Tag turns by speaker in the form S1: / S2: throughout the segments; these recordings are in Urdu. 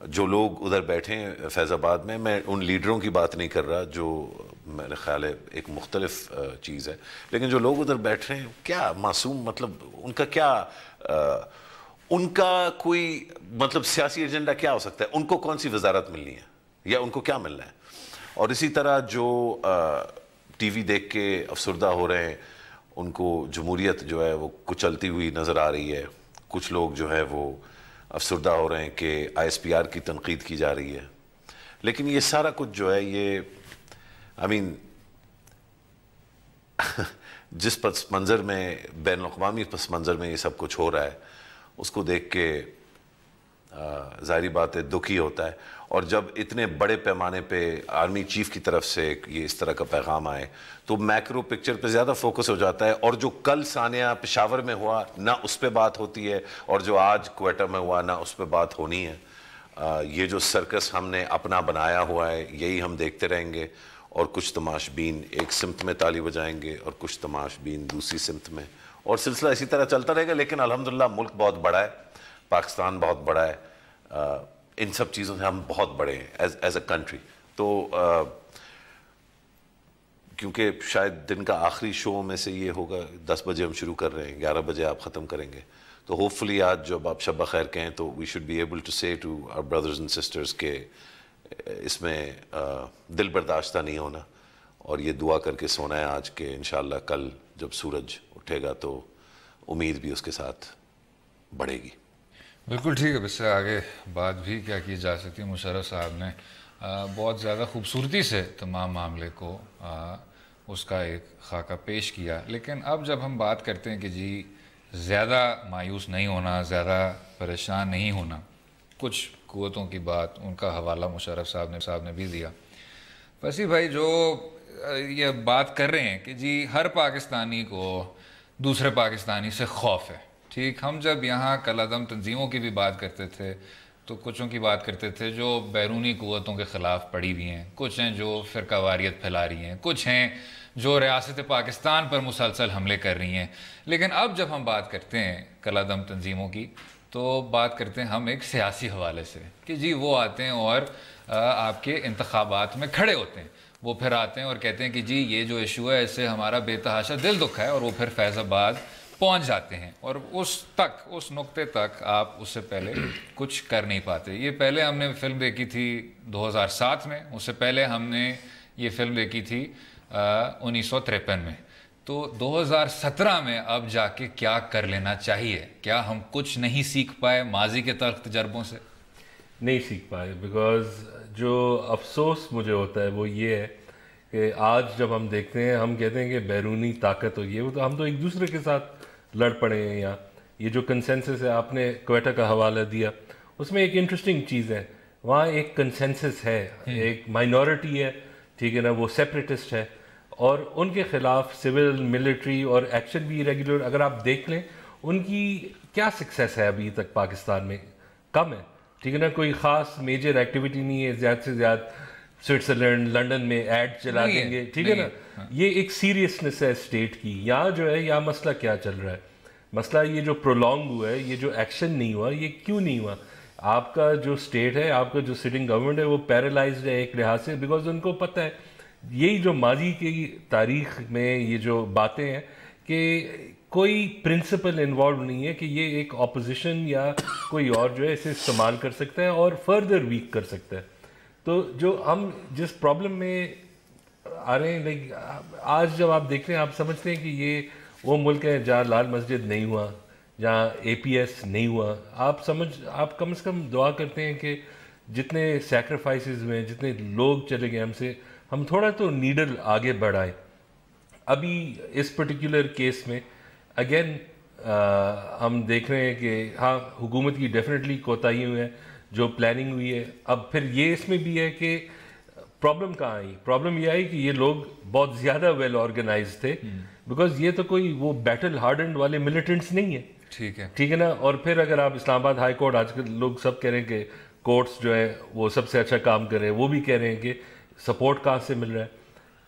S1: جو لوگ ادھر بیٹھے ہیں فیض آباد میں ان لیڈروں کی بات نہیں کر رہا جو میرے خیال ہے ایک مختلف چیز ہے، لیکن جو لوگ ادھر بیٹھ رہے ہیں کیا معصوم، مطلب ان کا کیا ان کا کوئی مطلب سیاسی ایجنڈا کیا ہو سکتا ہے؟ ان کو کون سی وزارت ملنی ہے یا ان کو کیا ملنا ہے؟ اور اسی طرح جو ٹی وی دیکھ کے افسردہ ہو رہے ہیں ان کو جمہوریت جو ہے وہ کچلتی ہوئی نظر آ رہی ہے، کچھ لوگ جو ہے وہ افسردہ ہو رہے ہیں کہ آئی ایس پی آر کی تنقید کی جا رہی ہے، لیکن یہ سارا کچھ جو ہے یہ جس پس منظر میں بین الاقوامی پس منظر میں یہ سب کچھ ہو رہا ہے اس کو دیکھ کے ظاہری بات ہے دکھ ہی ہوتا ہے، اور جب اتنے بڑے پیمانے پہ آرمی چیف کی طرف سے یہ اس طرح کا پیغام آئے تو میکرو پکچر پہ زیادہ فوکس ہو جاتا ہے، اور جو کل ثانیہ پشاور میں ہوا نہ اس پہ بات ہوتی ہے، اور جو آج کوئٹہ میں ہوا نہ اس پہ بات ہونی ہے۔ یہ جو سرکس ہم نے اپنا بنایا ہوا ہے یہی ہم دیکھتے رہیں گے، اور کچھ تماش بین ایک سمت میں تالی بجائیں گے اور کچھ تماش بین دوسری سمت میں، اور سلسلہ اسی طرح چلتا رہے گا۔ لیکن الحمدللہ ملک بہت بڑا ہے، پاکستان بہت بڑا ہے، ان سب چیزوں سے ہم بہت بڑے ہیں ایز اے کنٹری۔ تو کیونکہ شاید دن کا آخری شو میں سے یہ ہوگا، 10 بجے ہم شروع کر رہے ہیں، 11 بجے آپ ختم کریں گے، تو ہوپ فلی آج جب آپ شب بخیر کہیں تو we should be able to say to our brothers and sisters کہ اس میں دل برداشتہ نہیں ہونا، اور یہ دعا کر کے سونا ہے آج کہ انشاءاللہ کل جب سورج اٹھے گا تو امید بھی اس کے ساتھ بڑھے گی۔
S2: بالکل ٹھیک ہے، اس سے آگے بات بھی کیا کی جا سکتی ہے۔ مشرف صاحب نے بہت زیادہ خوبصورتی سے تمام معاملے کو اس کا ایک خاکہ پیش کیا، لیکن اب جب ہم بات کرتے ہیں کہ جی زیادہ مایوس نہیں ہونا، زیادہ پریشان نہیں ہونا، کچھ قوتوں کی بات ان کا حوالہ مشرف صاحب نے بھی دیا۔ وسیع بھائی جو یہ بات کر رہے ہیں کہ جی ہر پاکستانی کو دوسرے پاکستانی سے خوف ہے، ٹھیک، ہم جب یہاں کالعدم تنظیموں کی بھی بات کرتے تھے تو کچھوں کی بات کرتے تھے جو بیرونی قوتوں کے خلاف پڑی ہوئی ہیں، کچھ ہیں جو فرقہ واریت پھیلا رہی ہیں، کچھ ہیں جو ریاست پاکستان پر مسلسل حملے کر رہی ہیں، لیکن اب جب ہم بات کرتے ہیں کالعدم تنظیموں کی تو بات کرتے ہیں ہم ایک سیاسی حوالے سے کہ جی وہ آتے ہیں اور آپ کے انتخابات میں کھڑے ہوتے ہیں، وہ پھر آتے ہیں اور کہتے ہیں کہ جی یہ جو ایشو ہے اس سے ہمارا بے تحاشا دل دکھ ہے، اور وہ پھر فیض آباد پہنچ جاتے ہیں، اور اس نقطے تک آپ اس سے پہلے کچھ کر نہیں پاتے۔ یہ پہلے ہم نے فلم دیکھی تھی 2007 میں، اس سے پہلے ہم نے یہ فلم دیکھی تھی 1953 میں، تو 2017 میں اب جا کے کیا کر لینا چاہیے؟ کیا ہم کچھ نہیں سیکھ پائے ماضی کے تلخ تجربوں سے؟
S3: نہیں سیکھ پائے، بیکاز جو افسوس مجھے ہوتا ہے وہ یہ ہے کہ آج جب ہم دیکھتے ہیں ہم کہتے ہیں کہ بیرونی طاقت ہو یہ، تو ہم تو ایک دوسرے کے ساتھ لڑ پڑے ہیں۔ یا یہ جو کنسنسس ہے، آپ نے کوئٹہ کا حوالہ دیا، اس میں ایک انٹرسٹنگ چیز ہے، وہاں ایک کنسنسس ہے، ایک مائنورٹی ہے، ٹھیک ہے نا، وہ سیپریٹسٹ ہے، اور ان کے خلاف سول ملٹری اور ایکشن بھی ریگولر اگر آپ دیکھ لیں، ان کی کیا سکسیس ہے ابھی تک پاکستان میں؟ کم ہے، ٹھیک ہے نا، کوئی خاص میجر ایکٹیویٹی نہیں ہے، زیادہ سے زیادہ سوئٹزرلینڈ لنڈن میں ایڈ چلا دیں گے، ٹھیک ہے نا۔ یہ ایک سیریسنس ہے اسٹیٹ کی۔ یہاں جو ہے یہاں مسئلہ کیا چل رہا ہے؟ مسئلہ یہ جو پرولونگ ہوا ہے، یہ جو ایکشن نہیں ہوا، یہ کیوں نہیں ہوا؟ آپ کا جو اسٹیٹ ہے، آپ کا جو سٹنگ گورنمنٹ ہے، وہ پیرالائزڈ ہے ایک لحاظ سے، بیکاز ان کو پتہ ہے یہی جو ماضی کی تاریخ میں یہ جو باتیں ہیں کہ کوئی پرنسپل انوالو نہیں ہے کہ یہ ایک اپوزیشن یا کوئی اور جو ہے اسے استعمال کر سکتا ہے اور فردر ویک کر سکتا ہے۔ تو جو ہم جس پرابلم میں آ رہے ہیں، لائک آج جب آپ دیکھ رہے ہیں آپ سمجھتے ہیں کہ یہ وہ ملک ہے جہاں لال مسجد نہیں ہوا، جہاں اے پی ایس نہیں ہوا۔ آپ کم از کم دعا کرتے ہیں کہ جتنے سیکریفائسز میں جتنے لوگ چلے گئے ہم سے، ہم تھوڑا تو نیڈل آگے بڑھائیں۔ ابھی اس پرٹیکولر کیس میں اگین ہم دیکھ رہے ہیں کہ ہاں حکومت کی ڈیفینیٹلی کوتاہی ہوئی ہے، جو پلاننگ ہوئی ہے۔ اب پھر یہ اس میں بھی ہے کہ پرابلم کہاں آئی؟ پرابلم یہ آئی کہ یہ لوگ بہت زیادہ ویل آرگنائز تھے، بیکاز یہ تو کوئی وہ بیٹل ہارڈنڈ والے ملیٹنٹس نہیں ہیں، ٹھیک ہے نا۔ اور پھر اگر آپ اسلام آباد ہائی کورٹ، آج کل لوگ سب کہہ رہے ہیں کہ کورٹس جو ہے وہ سب سے اچھا کام کر رہے ہیں، وہ بھی کہہ رہے ہیں کہ سپورٹ کہاں سے مل رہا ہے۔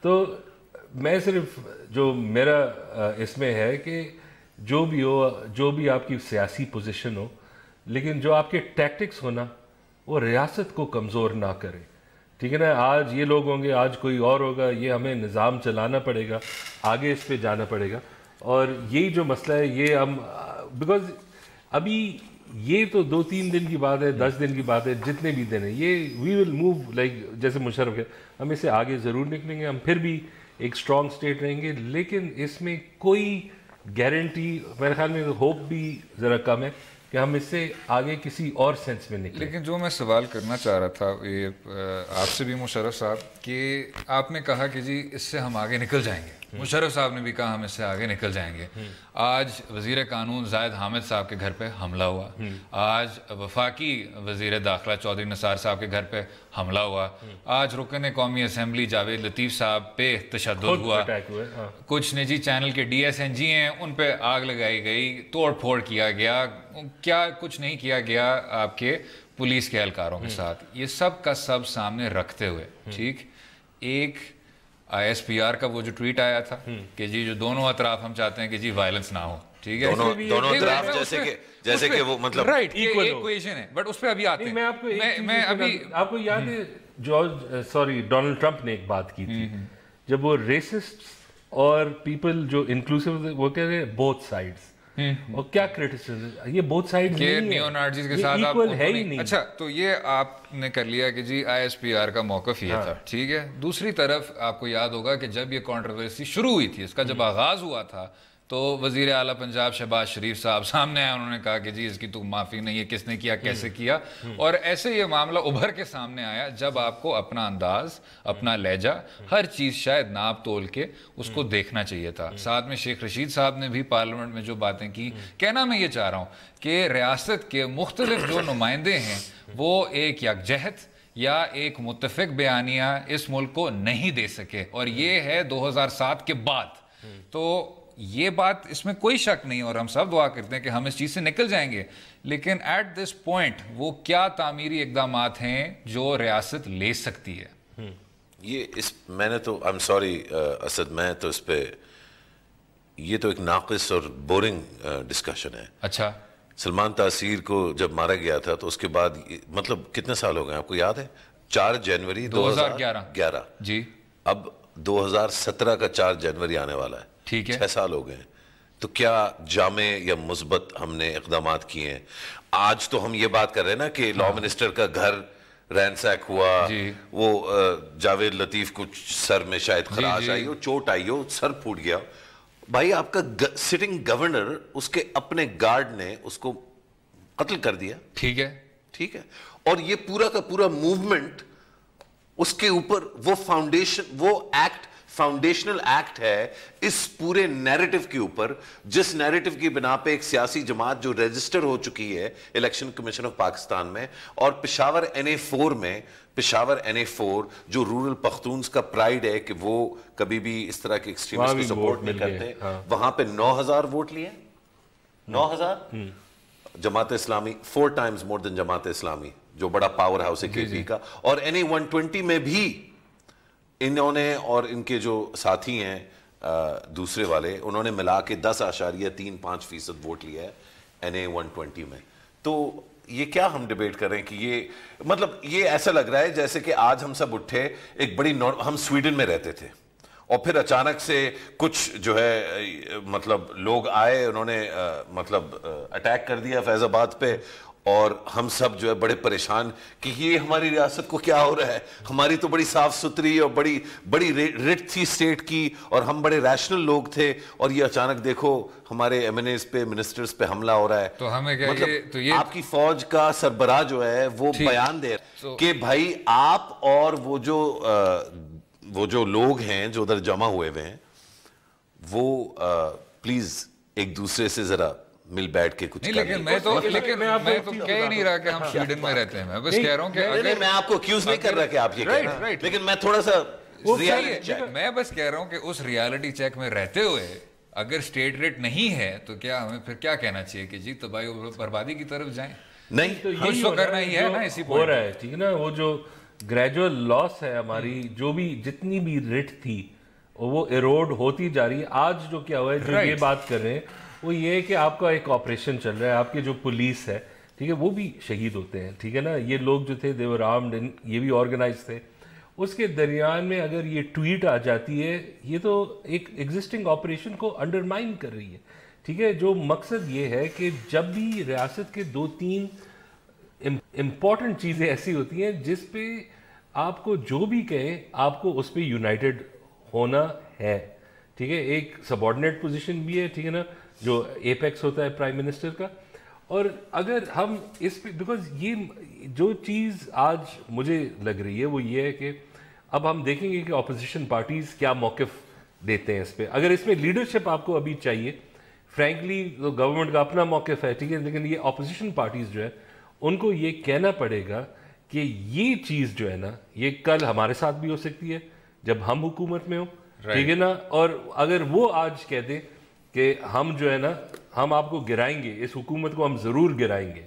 S3: تو میں صرف جو میرا اس میں ہے کہ جو بھی ہو، جو بھی آپ کی سیاسی پوزیشن ہو، لیکن جو آپ کے ٹیکٹکس ہونا وہ ریاست کو کمزور نہ کرے. ٹھیک ہے نا, آج یہ لوگ ہوں گے, آج کوئی اور ہوگا, یہ ہمیں نظام چلانا پڑے گا, آگے اس پہ جانا پڑے گا. اور یہی جو مسئلہ ہے یہ ہم بیکاز ابھی یہ تو 2-3 دن کی بات ہے, 10 دن کی بات ہے, جتنے بھی دن ہیں یہ وی ول موو لائک جیسے مشرف ہے, ہم اس سے آگے ضرور نکلیں گے, ہم پھر بھی ایک اسٹرانگ اسٹیٹ رہیں گے. لیکن اس میں کوئی گارنٹی میرے خیال میں ہوپ بھی ذرا کم ہے کہ ہم اس سے آگے کسی اور سینس میں نکلیں.
S2: لیکن جو میں سوال کرنا چاہ رہا تھا یہ آپ سے بھی مشرف صاحب کہ آپ نے کہا کہ جی اس سے ہم آگے نکل جائیں گے, مشرف صاحب نے بھی کہا ہم اس سے آگے نکل جائیں گے. آج وزیر قانون زاہد حامد صاحب کے گھر پہ حملہ ہوا, آج وفاقی وزیر داخلہ چودھری نثار صاحب کے گھر پہ حملہ ہوا, آج رکن قومی اسمبلی جاوید لطیف صاحب پہ تشدد ہوا, کچھ نجی چینل کے DSNG ہیں ان پہ آگ لگائی گئی, توڑ پھوڑ کیا گیا, کیا کچھ نہیں کیا گیا آپ کے پولیس کے اہلکاروں کے ساتھ. یہ سب کا سب سامنے رکھتے ہوئے ٹھیک ایک ISPR کا وہ جو ٹویٹ آیا تھا کہ جی جو دونوں اطراف ہم چاہتے ہیں کہ جی وائلنس نہ ہو, ٹھیک ہے
S1: دونوں اطراف جیسے کہ وہ مطلب
S2: رائٹ ایکویشن ہے, بٹ اس پہ ابھی آتے ہیں. میں ابھی
S3: آپ کو یاد ہے ڈونلڈ ٹرمپ نے ایک بات کی تھی جب وہ ریسسٹ اور پیپل جو انکلوسیو وہ کہہ رہے ہیں بوتھ سائڈس, اور کیا کرٹیسزم یہ بوتھ سائڈ
S2: کہ نیو نازیز کے ساتھ آپ اچھا تو یہ آپ نے کر لیا کہ جی ISPR کا موقف یہ تھا, ٹھیک ہے. دوسری طرف آپ کو یاد ہوگا کہ جب یہ کنٹروورسی شروع ہوئی تھی, اس کا جب آغاز ہوا تھا تو وزیر اعلیٰ پنجاب شہباز شریف صاحب سامنے آئے, انہوں نے کہا کہ جی اس کی تو معافی نہیں ہے, کس نے کیا, کیسے کیا. اور ایسے یہ معاملہ ابھر کے سامنے آیا جب آپ کو اپنا انداز, اپنا لہجہ, ہر چیز شاید ناپ تول کے اس کو دیکھنا چاہیے تھا. ساتھ میں شیخ رشید صاحب نے بھی پارلیمنٹ میں جو باتیں کی, کہنا میں یہ چاہ رہا ہوں کہ ریاست کے مختلف جو نمائندے ہیں وہ ایک یکجہت یا ایک متفق بیانیہ اس ملک کو نہیں دے سکے, اور یہ ہے 2007 کے بعد. تو یہ بات اس میں کوئی شک نہیں, اور ہم سب دعا کرتے ہیں کہ ہم اس چیز سے نکل جائیں گے. لیکن ایٹ دس پوائنٹ وہ کیا تعمیری اقدامات ہیں جو ریاست لے سکتی ہے؟
S1: یہ میں نے تو I'm sorry اسد, میں تو اس پہ یہ تو ایک ناقص اور بورنگ ڈسکشن ہے.
S2: اچھا,
S1: سلمان تاثیر کو جب مارا گیا تھا تو اس کے بعد مطلب کتنے سال ہو گئے آپ کو یاد ہے؟ 4 جنوری 2011
S2: جی,
S1: اب 2017 کا 4 جنوری آنے والا ہے,
S2: ٹھیک ہے,
S1: 6 سال ہو گئے ہیں. تو کیا جامع یا مثبت ہم نے اقدامات کیے ہیں؟ آج تو ہم یہ بات کر رہے ہیں نا کہ لا منسٹر کا گھر رینسیک ہوا, وہ جاوید لطیف کو سر میں شاید خراش آئی ہو, چوٹ آئی ہو, سر پھوٹ گیا. بھائی آپ کا سٹنگ گورنر اس کے اپنے گارڈ نے اس کو قتل کر دیا,
S2: ٹھیک ہے,
S1: ٹھیک ہے. اور یہ پورا کا پورا موومنٹ اس کے اوپر وہ فاؤنڈیشن, وہ ایکٹ فاؤنڈیشنل ایکٹ ہے اس پورے نیریٹو کے اوپر, جس نیریٹو کی بنا پہ ایک سیاسی جماعت جو رجسٹر ہو چکی ہے الیکشن کمیشن آف پاکستان میں, اور پشاور NA4 میں, پشاور NA4 جو رورل پختونز کا پرائیڈ ہے کہ وہ کبھی بھی اس طرح کے ایکسٹریمسٹ کو سپورٹ نہیں کرتے, وہاں پہ 9000 ووٹ لیے, 9000. Jamaat Islami 4 times more than Jamaat Islami جو بڑا پاور ہاؤس ہے KP کا. اور NA120 میں بھی انہوں نے اور ان کے جو ساتھی ہیں دوسرے والے, انہوں نے ملا کے 10.35% ووٹ لیا ہے NA120 میں. تو یہ کیا ہم ڈیبیٹ کر رہے ہیں کہ یہ مطلب یہ ایسا لگ رہا ہے جیسے کہ آج ہم سب اٹھے, ایک بڑی ہم سویڈن میں رہتے تھے اور پھر اچانک سے کچھ جو ہے مطلب لوگ آئے, انہوں نے مطلب اٹیک کر دیا فیض آباد پہ, اور ہم سب جو ہے بڑے پریشان کہ یہ ہماری ریاست کو کیا ہو رہا ہے, ہماری تو بڑی صاف ستھری اور بڑی رٹ تھی اسٹیٹ کی, اور ہم بڑے ریشنل لوگ تھے, اور یہ اچانک دیکھو ہمارے MNAs پہ, منسٹرز پہ حملہ ہو رہا ہے.
S2: تو ہمیں
S1: مطلب آپ کی فوج کا سربراہ جو ہے وہ بیان دے کہ بھائی آپ اور وہ جو لوگ ہیں جو ادھر جمع ہوئے ہوئے ہیں وہ پلیز ایک دوسرے سے ذرا مل بیٹھ کے کچھ.
S2: لیکن میں تو کہہ ہی نہیں رہا کہ ہم سویڈن میں رہتے ہیں, میں بس کہہ رہا ہوں کہ
S1: میں آپ کو ایکیوز نہیں کر رہا کہ آپ یہ کہہ رہے ہیں, لیکن میں تھوڑا سا
S2: میں بس کہہ رہا ہوں کہ اس ریالٹی چیک میں رہتے ہوئے اگر اسٹیٹ ریٹ نہیں ہے تو کیا ہمیں پھر کیا کہنا چاہیے کہ جی تباہی و بربادی کی طرف جائیں؟
S1: نہیں,
S3: تو یہی
S2: کرنا ہی ہے نا, اسی
S3: ہو رہا ہے, ٹھیک ہے نا. وہ جو گریجول لاس ہے ہماری, جو بھی جتنی بھی ریٹ تھی وہ ایروڈ ہوتی جا رہی ہے. آج جو کیا ہوا ہے, جو یہ بات کر رہے ہیں وہ یہ ہے کہ آپ کا ایک آپریشن چل رہا ہے, آپ کے جو پولیس ہے ٹھیک ہے, وہ بھی شہید ہوتے ہیں, ٹھیک ہے نا. یہ لوگ جو تھے they were armed, یہ بھی آرگنائز تھے. اس کے درمیان میں اگر یہ ٹویٹ آ جاتی ہے, یہ تو ایک ایگزسٹنگ آپریشن کو انڈرمائن کر رہی ہے, ٹھیک ہے. جو مقصد یہ ہے کہ جب بھی ریاست کے 2-3 امپورٹنٹ چیزیں ایسی ہوتی ہیں جس پہ آپ کو جو بھی کہیں آپ کو اس پہ یونائٹڈ ہونا ہے, ٹھیک ہے. ایک سبارڈینیٹ پوزیشن بھی ہے, ٹھیک ہے نا, جو ایپیکس ہوتا ہے پرائم منسٹر کا. اور اگر ہم اس پہ, بیکاز یہ جو چیز آج مجھے لگ رہی ہے وہ یہ ہے کہ اب ہم دیکھیں گے کہ اپوزیشن پارٹیز کیا موقف دیتے ہیں اس پہ. اگر اس میں لیڈرشپ آپ کو ابھی چاہیے, فرینکلی تو گورنمنٹ کا اپنا موقف ہے, ٹھیک ہے, لیکن یہ اپوزیشن پارٹیز جو ہے ان کو یہ کہنا پڑے گا کہ یہ چیز جو ہے نا یہ کل ہمارے ساتھ بھی ہو سکتی ہے جب ہم حکومت میں ہوں, ٹھیک ہے نا. اور اگر وہ آج کہہ دیں کہ ہم جو ہے نا ہم آپ کو گرائیں گے, اس حکومت کو ہم ضرور گرائیں گے,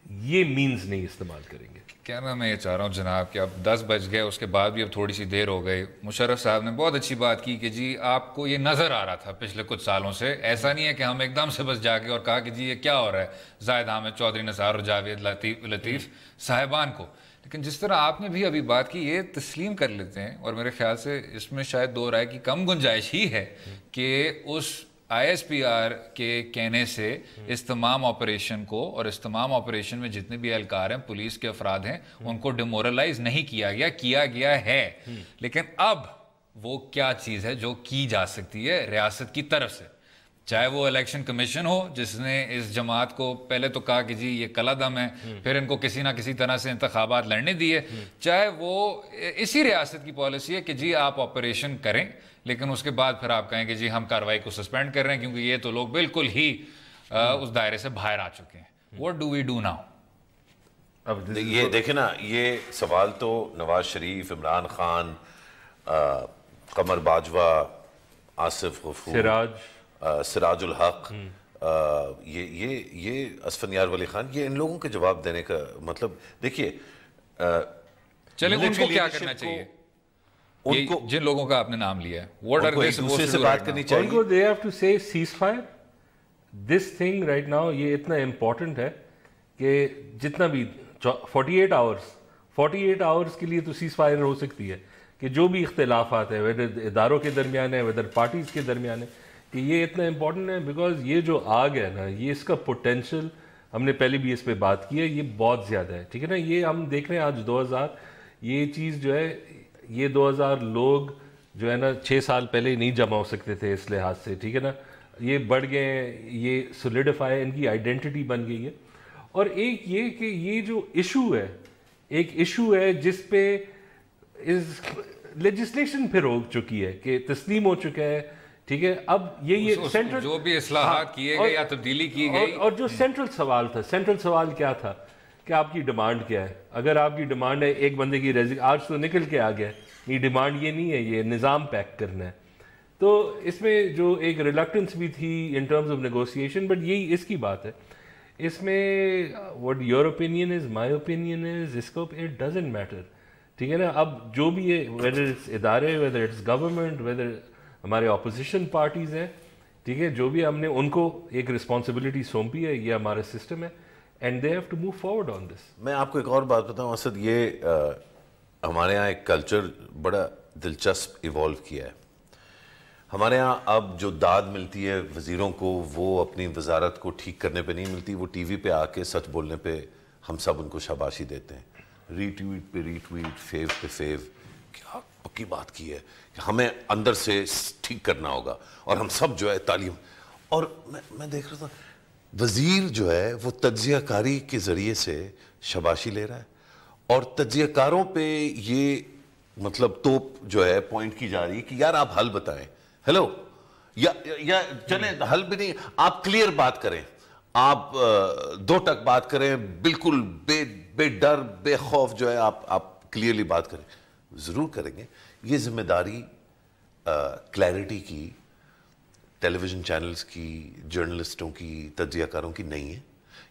S3: یہ مینز نہیں استعمال کریں گے.
S2: کہنا میں یہ چاہ رہا ہوں جناب کہ اب 10 بج گئے, اس کے بعد بھی اب تھوڑی سی دیر ہو گئی. مشرف صاحب نے بہت اچھی بات کی کہ جی آپ کو یہ نظر آ رہا تھا پچھلے کچھ سالوں سے, ایسا نہیں ہے کہ ہم ایک دم سے بس جا کے اور کہا کہ جی یہ کیا ہو رہا ہے زاہد حامد چودھری, نثار اور جاوید لطیف صاحبان کو. لیکن جس طرح آپ نے بھی ابھی بات کی, یہ تسلیم کر لیتے ہیں, اور میرے خیال سے اس میں شاید دو رائے کی کم گنجائش ہی ہے کہ اس آئی ایس پی آر کے کہنے سے اس تمام آپریشن کو اور اس تمام آپریشن میں جتنے بھی اہلکار ہیں, پولیس کے افراد ہیں, ان کو ڈیمورلائز نہیں کیا گیا ہے. لیکن اب وہ کیا چیز ہے جو کی جا سکتی ہے ریاست کی طرف سے, چاہے وہ الیکشن کمیشن ہو جس نے اس جماعت کو پہلے تو کہا کہ جی یہ کلا دم ہے, پھر ان کو کسی نہ کسی طرح سے انتخابات لڑنے دیے, چاہے وہ اسی ریاست کی پالیسی ہے کہ جی آپ آپریشن کریں لیکن اس کے بعد پھر آپ کہیں کہ جی ہم کارروائی کو سسپینڈ کر رہے ہیں کیونکہ یہ تو لوگ بالکل ہی اس دائرے سے باہر آ چکے ہیں. What do we do now?
S1: یہ دیکھیں نا, یہ سوال تو نواز شریف, عمران خان, قمر باجوہ, آصف غفور, سراج الحق, یہ اسفندیار ولی خان, یہ ان لوگوں کے جواب دینے کا مطلب دیکھیے.
S2: چلیں ان کو کیا کرنا چاہیے, جن لوگوں کا آپ نے نام لیا ہے,
S1: دوسرے سے بات کرنی چاہیے.
S3: ان کو they have to say ceasefire. This thing right now یہ اتنا امپورٹنٹ ہے کہ جتنا بھی 48 hours کے لیے تو سیز فائر ہو سکتی ہے کہ جو بھی اختلافات ہیں ویدر اداروں کے درمیان ہے ویدر پارٹیز کے درمیان ہے, کہ یہ اتنا امپورٹنٹ ہے بیکاز یہ جو آگ ہے نا, یہ اس کا پوٹینشیل, ہم نے پہلے بھی اس پہ بات کی ہے, یہ بہت زیادہ ہے, ٹھیک ہے نا. یہ ہم دیکھ رہے ہیں آج 2000, یہ چیز جو ہے یہ 2000 لوگ جو ہے نا 6 سال پہلے نہیں جمع ہو سکتے تھے اس لحاظ سے, ٹھیک ہے نا. یہ بڑھ گئے ہیں, یہ سولیڈیفائی, ان کی آئیڈینٹی بن گئی ہے. اور ایک یہ کہ یہ جو ایک ایشو ہے جس پہ لیجسلیشن پھر ہو چکی ہے کہ تسلیم ہو چکا ہے, ٹھیک ہے. اب یہ سینٹرل
S2: جو بھی اصلاحات کیے گئے یا تبدیلی کی گئی,
S3: اور جو سینٹرل سوال کیا تھا کہ آپ کی ڈیمانڈ کیا ہے. اگر آپ کی ڈیمانڈ ہے ایک بندے کی آج تو نکل کے آ گیا, یہ ڈیمانڈ یہ نہیں ہے, یہ نظام پیک کرنا ہے. تو اس میں جو ایک ریلکٹنس بھی تھی in terms of negotiation, but یہی اس کی بات ہے. اس میں what your opinion is, my opinion is, اس کو it doesn't matter, ٹھیک ہے نا. اب جو بھی ہے, whether it's ادارے, whether it's government, whether ہمارے اپوزیشن پارٹیز ہیں, ٹھیک ہے, جو بھی ہم نے ان کو ایک رسپانسبلٹی سونپی ہے, یہ ہمارا سسٹم ہے, and they have to move forward on this.
S1: میں آپ کو ایک اور بات بتاؤں اسد, یہ ہمارے ہاں ایک کلچر بڑا دلچسپ ایوالو کیا ہے. ہمارے ہاں اب جو داد ملتی ہے وزیروں کو, وہ اپنی وزارت کو ٹھیک کرنے پہ نہیں ملتی, وہ ٹی وی پہ آ کے سچ بولنے پہ ہم سب ان کو شاباشی دیتے ہیں. ری ٹویٹ پہ ری ٹویٹ, فیو پہ فیو, کیا پکی بات کی ہے کہ ہمیں اندر سے ٹھیک کرنا ہوگا اور ہم سب جو ہے تعلیم. اور میں دیکھ رہا تھا وزیر جو ہے وہ تجزیہ کاری کے ذریعے سے شاباشی لے رہا ہے, اور تجزیہ کاروں پہ یہ مطلب توپ جو ہے پوائنٹ کی جا رہی ہے کہ یار آپ حل بتائیں. ہیلو, یا چلیں حل بھی نہیں, آپ کلیئر بات کریں, آپ 2 ٹک بات کریں, بالکل بے ڈر بے خوف جو ہے آپ کلیئرلی بات کریں. ضرور کریں گے. یہ ذمہ داری کلیئرٹی کی ٹیلی ویژن چینلز کی, جرنلسٹوں کی, تجزیہ کاروں کی نہیں ہے.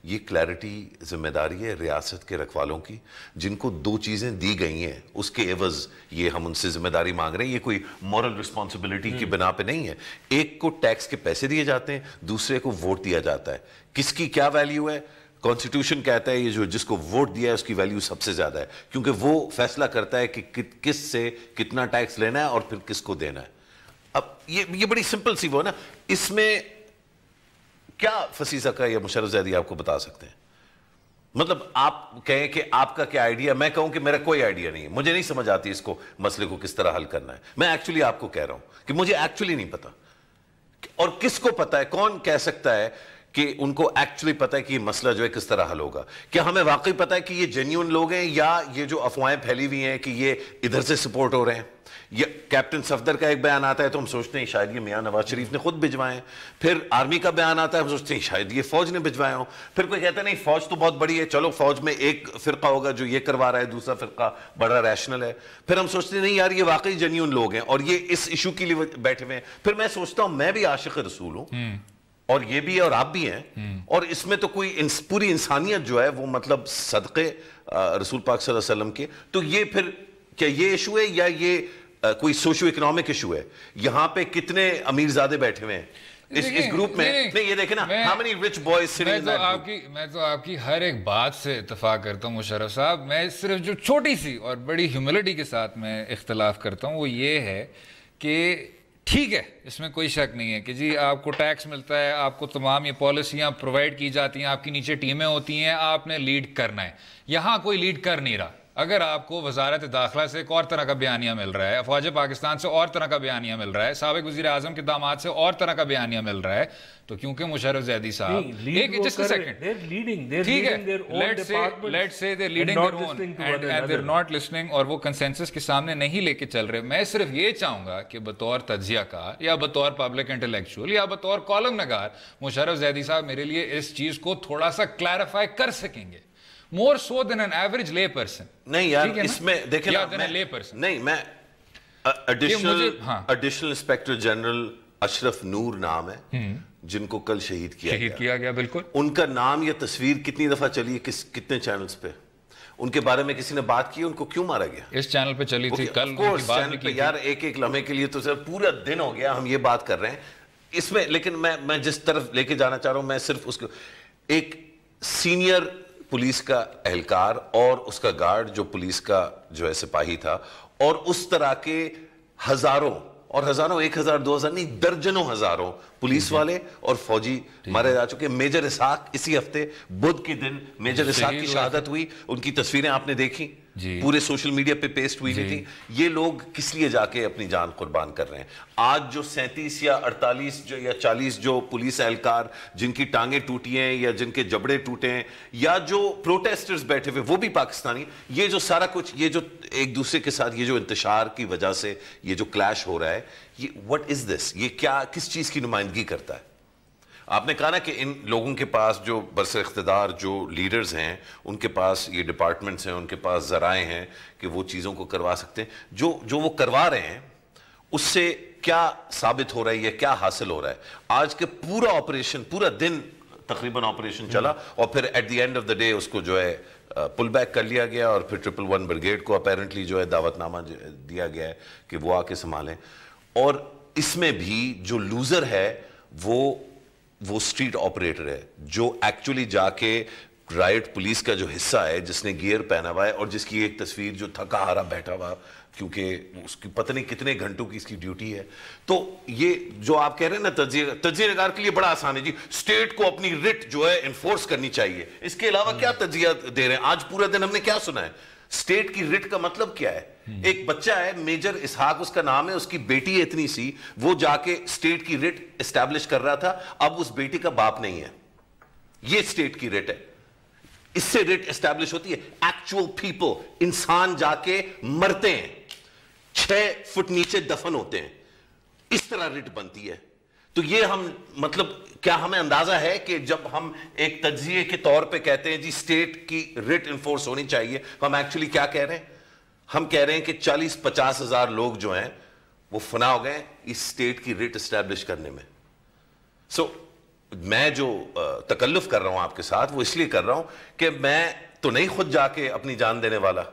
S1: یہ کلیئرٹی ذمہ داری ہے ریاست کے رکھوالوں کی, جن کو 2 چیزیں دی گئی ہیں, اس کے عوض یہ ہم ان سے ذمہ داری مانگ رہے ہیں. یہ کوئی مورل رسپانسبلٹی کی بنا پہ نہیں ہے. ایک کو ٹیکس کے پیسے دیے جاتے ہیں, دوسرے کو ووٹ دیا جاتا ہے. کس کی کیا ویلیو ہے, کانسٹیٹیوشن کہتا ہے یہ جو جس کو ووٹ دیا ہے اس کی ویلیو سب سے زیادہ ہے, کیونکہ وہ فیصلہ کرتا ہے کہ کس سے کتنا ٹیکس لینا ہے اور پھر کس کو دینا ہے. اب یہ بڑی سمپل سی وہ نا, اس میں کیا فسیزہ کا یا مشرف زیدی آپ کو بتا سکتے ہیں؟ مطلب آپ کہیں کہ آپ کا کیا آئیڈیا, میں کہوں کہ میرا کوئی آئیڈیا نہیں ہے, مجھے نہیں سمجھ آتی اس کو مسئلے کو کس طرح حل کرنا ہے. میں ایکچولی آپ کو کہہ رہا ہوں کہ مجھے ایکچولی نہیں پتا, اور کس کو پتا ہے, کون کہہ سکتا ہے کہ ان کو ایکچولی پتا ہے کہ یہ مسئلہ جو ہے کس طرح حل ہوگا؟ کیا ہمیں واقعی پتا ہے کہ یہ جینیون لوگ ہیں یا یہ جو افواہیں پھیلی ہوئی ہیں کہ یہ ادھر سے سپورٹ ہو رہے ہیں؟ یہ کیپٹن صفدر کا ایک بیان آتا ہے تو ہم سوچتے ہیں شاید یہ میاں نواز شریف نے خود بھجوائے ہیں, پھر آرمی کا بیان آتا ہے ہم سوچتے ہیں شاید یہ فوج نے بھجوائے ہوں, پھر کوئی کہتا ہے نہیں فوج تو بہت بڑی ہے, چلو فوج میں ایک فرقہ ہوگا جو یہ کروا رہا ہے, دوسرا فرقہ بڑا ریشنل ہے, پھر ہم سوچتے ہیں نہیں یار یہ واقعی جینیون لوگ ہیں اور یہ اس ایشو کے لیے بیٹھے ہوئے ہیں. پھر میں سوچتا ہوں میں بھی عاشق رسول ہوں اور یہ بھی ہے اور آپ بھی ہیں, اور اس میں تو کوئی پوری انسانیت جو ہے وہ مطلب صدقے رسول پاک صلی اللہ علیہ وسلم کے, تو یہ پھر کیا یہ ایشو ہے یا یہ کوئی سوشو اکنامک ایشو ہے؟ یہاں پہ کتنے امیر زادے بیٹھے ہوئے ہیں اس گروپ میں, نہیں یہ دیکھیں نا how many rich boys sitting in that group.
S2: میں تو آپ کی ہر ایک بات سے اتفاق کرتا ہوں مشرف صاحب, میں صرف جو چھوٹی سی اور بڑی ہیوملٹی کے ساتھ میں اختلاف کرتا ہوں وہ یہ ہے کہ ٹھیک ہے اس میں کوئی شک نہیں ہے کہ جی آپ کو ٹیکس ملتا ہے, آپ کو تمام یہ پالیسیاں پرووائڈ کی جاتی ہیں, آپ کی نیچے ٹیمیں ہوتی ہیں, آپ نے لیڈ کرنا ہے. یہاں کوئی لیڈ کر نہیں رہا. اگر آپ کو وزارت داخلہ سے ایک اور طرح کا بیانیہ مل رہا ہے, افواج پاکستان سے اور طرح کا بیانیہ مل رہا ہے, سابق وزیر اعظم کے داماد سے اور طرح کا بیانیہ مل رہا ہے, تو کیونکہ مشرف زیدی صاحب ایک جسٹ سیکنڈ ٹھیک ہے let's say they're leading their own and they're not listening اور وہ کنسنسس کے سامنے نہیں لے کے چل رہے. میں صرف یہ چاہوں گا کہ بطور تجزیہ کار یا بطور پبلک انٹلیکچوئل یا بطور کالم نگار مشرف زیدی صاحب میرے لیے اس چیز کو تھوڑا سا کلیریفائی کر سکیں گے, more so than an average lay person.
S1: نہیں یار اس میں دیکھیں نہیں, میں ایڈیشنل انسپیکٹر جنرل اشرف نور نام ہے جن کو کل شہید کیا
S2: گیا. بالکل
S1: ان کا نام یا تصویر کتنی دفعہ چلی ہے کتنے چینلز پہ, ان کے بارے میں کسی نے بات کی, ان کو کیوں مارا گیا؟
S2: اس چینل پہ چلی تھی کل
S1: چینل پہ یار, ایک لمحے کے لیے تو سر پورا دن ہو گیا ہم یہ بات کر رہے ہیں اس میں. لیکن میں جس طرف لے کے جانا چاہ رہا ہوں, میں صرف اس کو ایک سینئر پولیس کا اہلکار اور اس کا گارڈ جو پولیس کا جو ہے سپاہی تھا, اور اس طرح کے ہزاروں 1000 2000 نہیں درجنوں ہزاروں پولیس والے اور فوجی مارے جا چکے. میجر اسحاق اسی ہفتے بدھ کے دن میجر اسحاق کی شہادت ہوئی, ان کی تصویریں آپ نے دیکھی پورے سوشل میڈیا پہ پیسٹ ہوئی تھی. یہ لوگ کس لیے جا کے اپنی جان قربان کر رہے ہیں؟ آج جو 37 یا 48 یا 40 جو پولیس اہلکار جن کی ٹانگیں ٹوٹی ہیں یا جن کے جبڑے ٹوٹے ہیں یا جو پروٹیسٹرز بیٹھے ہوئے وہ بھی پاکستانی, یہ جو سارا کچھ یہ جو ایک دوسرے کے ساتھ یہ جو انتشار کی وجہ سے یہ جو کلیش ہو رہا ہے, یہ what is this, یہ کیا کس چیز کی نمائندگی کرتا ہے؟ آپ نے کہا نا کہ ان لوگوں کے پاس جو برسر اقتدار جو لیڈرز ہیں ان کے پاس یہ ڈپارٹمنٹس ہیں, ان کے پاس ذرائع ہیں کہ وہ چیزوں کو کروا سکتے ہیں. جو وہ کروا رہے ہیں اس سے کیا ثابت ہو رہا ہے یا کیا حاصل ہو رہا ہے؟ آج کے پورا آپریشن پورا دن تقریباً آپریشن چلا اور پھر at the end of the day اس کو جو ہے پل بیک کر لیا گیا, اور پھر 111 بریگیڈ کو اپیرنٹلی جو ہے دعوت نامہ دیا گیا ہے کہ وہ آ کے سنبھالیں. اور اس میں بھی جو لوزر ہے وہ اسٹریٹ آپریٹر ہے جو ایکچولی جا کے رائٹ پولیس کا جو حصہ ہے جس نے گیئر پہنا ہوا ہے اور جس کی ایک تصویر جو تھکا ہارا بیٹھا ہوا کیونکہ اس کی پتہ نہیں کتنے گھنٹوں کی اس کی ڈیوٹی ہے. تو یہ جو آپ کہہ رہے ہیں نا تجزیہ نگار کے لیے بڑا آسان ہے جی, اسٹیٹ کو اپنی رٹ جو ہے انفورس کرنی چاہیے, اس کے علاوہ کیا تجزیہ دے رہے ہیں؟ آج پورا دن ہم نے کیا سنا ہے؟ اسٹیٹ کی رٹ کا مطلب کیا ہے؟ ایک بچہ ہے میجر اسحاق اس کا نام ہے, اس کی بیٹی اتنی سی, وہ جا کے اسٹیٹ کی رٹ اسٹیبلش کر رہا تھا, اب اس بیٹی کا باپ نہیں ہے. یہ اسٹیٹ کی رٹ ہے, اس سے رٹ اسٹیبلش ہوتی ہے. ایکچوئل پیپل, انسان جا کے مرتے ہیں, 6 فٹ نیچے دفن ہوتے ہیں, اس طرح رٹ بنتی ہے. تو یہ ہم مطلب کیا ہمیں اندازہ ہے کہ جب ہم ایک تجزیے کے طور پہ کہتے ہیں جی اسٹیٹ کی رٹ انفورس ہونی چاہیے, ہم ایکچولی کیا کہہ رہے ہیں؟ ہم کہہ رہے ہیں کہ 40-50 ہزار لوگ جو ہیں وہ فنا ہو گئے اس اسٹیٹ کی ریٹ اسٹیبلش کرنے میں. سو میں جو تکلف کر رہا ہوں آپ کے ساتھ وہ اس لیے کر رہا ہوں کہ میں تو نہیں خود جا کے اپنی جان دینے والا,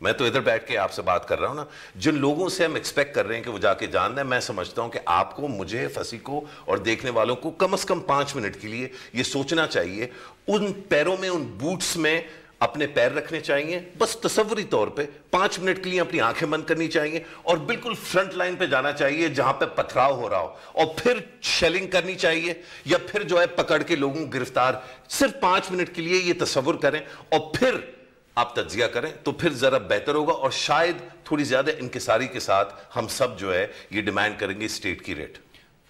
S1: میں تو ادھر بیٹھ کے آپ سے بات کر رہا ہوں نا. جن لوگوں سے ہم ایکسپیکٹ کر رہے ہیں کہ وہ جا کے جان دیں, میں سمجھتا ہوں کہ آپ کو, مجھے, فصیح کو اور دیکھنے والوں کو کم از کم 5 منٹ کے لیے یہ سوچنا چاہیے, ان پیروں میں, ان بوٹس میں اپنے پیر رکھنے چاہیے, بس تصوری طور پہ 5 منٹ کے لیے اپنی آنکھیں بند کرنی چاہیے, اور بالکل فرنٹ لائن پہ جانا چاہیے جہاں پہ پتھراؤ ہو رہا ہو, اور پھر شیلنگ کرنی چاہیے, یا پھر جو ہے پکڑ کے لوگوں کو گرفتار. صرف 5 منٹ کے لیے یہ تصور کریں اور پھر آپ تجزیہ کریں, تو پھر ذرا بہتر ہوگا, اور شاید تھوڑی زیادہ انکساری کے ساتھ ہم سب جو ہے یہ ڈیمانڈ کریں گے اسٹیٹ کی ریٹ.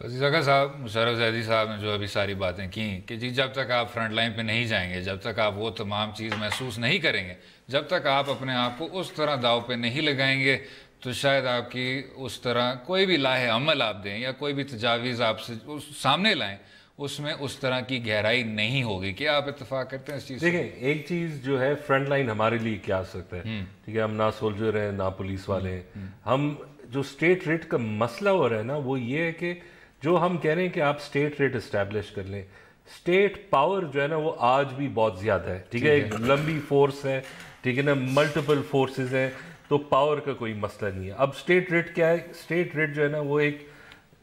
S2: فضیل آقا صاحب, مشرف زیدی صاحب نے جو ابھی ساری باتیں کی کہ جی جب تک آپ فرنٹ لائن پہ نہیں جائیں گے, جب تک آپ وہ تمام چیز محسوس نہیں کریں گے, جب تک آپ اپنے آپ کو اس طرح داؤ پہ نہیں لگائیں گے, تو شاید آپ کی اس طرح کوئی بھی لاہ عمل آپ دیں یا کوئی بھی تجاویز آپ سے سامنے لائیں, اس میں اس طرح کی گہرائی نہیں ہوگی. کیا آپ اتفاق کرتے ہیں اس چیز سے؟
S3: دیکھیں, ایک چیز جو ہے فرنٹ لائن ہمارے لیے کیا ہو سکتا ہے, ٹھیک ہے, ہم نہ سولجر ہیں نہ پولیس والے ہیں. ہم جو اسٹیٹ ریٹ کا مسئلہ ہو رہا ہے نا, وہ یہ ہے کہ جو ہم کہہ رہے ہیں کہ آپ اسٹیٹ ریٹ اسٹیبلش کر لیں, اسٹیٹ پاور جو ہے نا وہ آج بھی بہت زیادہ ہے, ٹھیک ہے, ایک لمبی فورس ہے, ٹھیک ہے نا, ملٹیپل فورسز ہیں, تو پاور کا کوئی مسئلہ نہیں ہے. اب اسٹیٹ ریٹ کیا ہے؟ اسٹیٹ ریٹ جو ہے نا وہ ایک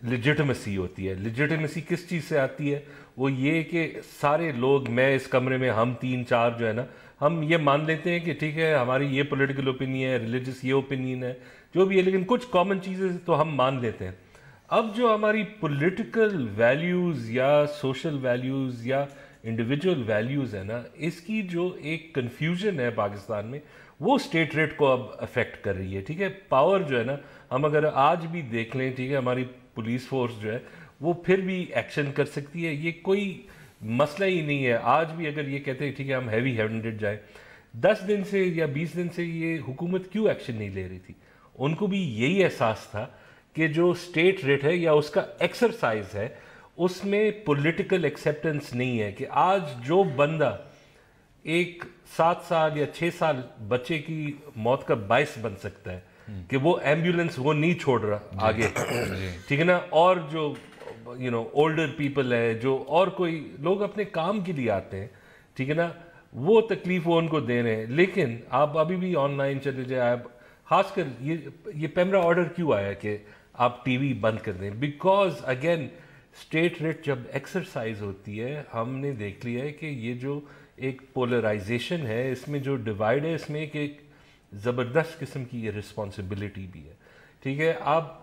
S3: لیجٹمیسی ہوتی ہے. لیجٹمیسی کس چیز سے آتی ہے؟ وہ یہ کہ سارے لوگ, میں اس کمرے میں, ہم 3-4 جو ہے نا, ہم یہ مان لیتے ہیں کہ ٹھیک ہے ہماری یہ پولیٹیکل اوپینین ہے, ریلیجس یہ اوپینین ہے, جو بھی ہے, لیکن کچھ کامن چیزیں تو ہم مان لیتے ہیں. اب جو ہماری پولیٹیکل ویلیوز یا سوشل ویلیوز یا انڈیویجول ویلیوز ہے نا, اس کی جو ایک کنفیوژن ہے پاکستان میں, وہ اسٹیٹ ریٹ کو اب افیکٹ کر رہی ہے. ٹھیک ہے, پاور جو ہے نا, ہم اگر آج بھی دیکھ لیں, ٹھیک ہے, ہماری پولیس فورس جو ہے وہ پھر بھی ایکشن کر سکتی ہے, یہ کوئی مسئلہ ہی نہیں ہے. آج بھی اگر یہ کہتے ہیں ٹھیک ہے ہم ہیوی ہینڈڈ جائیں, 10 دن سے یا 20 دن سے یہ حکومت کیوں ایکشن نہیں لے رہی تھی؟ ان کو بھی یہی احساس تھا کہ جو اسٹیٹ ریٹ ہے یا اس کا ایکسرسائز ہے, اس میں پولیٹیکل ایکسیپٹنس نہیں ہے. کہ آج جو بندہ ایک 7 سال یا 6 سال بچے کی موت کا باعث بن سکتا ہے کہ وہ ایمبولینس وہ نہیں چھوڑ رہا آگے, ٹھیک ہے نا, اور جو اولڈر پیپل ہے, جو اور کوئی لوگ اپنے کام کے لیے آتے ہیں, ٹھیک ہے نا, وہ تکلیف وہ ان کو دے رہے ہیں. لیکن آپ ابھی بھی آن لائن چلے جائیں, آپ خاص کر یہ پیمرا آرڈر کیوں آیا کہ آپ ٹی وی بند کر دیں؟ بیکاز اگین اسٹیٹ ریٹ جب ایکسرسائز ہوتی ہے, ہم نے دیکھ لیا ہے کہ یہ جو ایک پولرائزیشن ہے, اس میں جو ڈیوائڈ ہے, اس میں ایک زبردست قسم کی یہ رسپانسبلٹی بھی ہے. ٹھیک ہے, آپ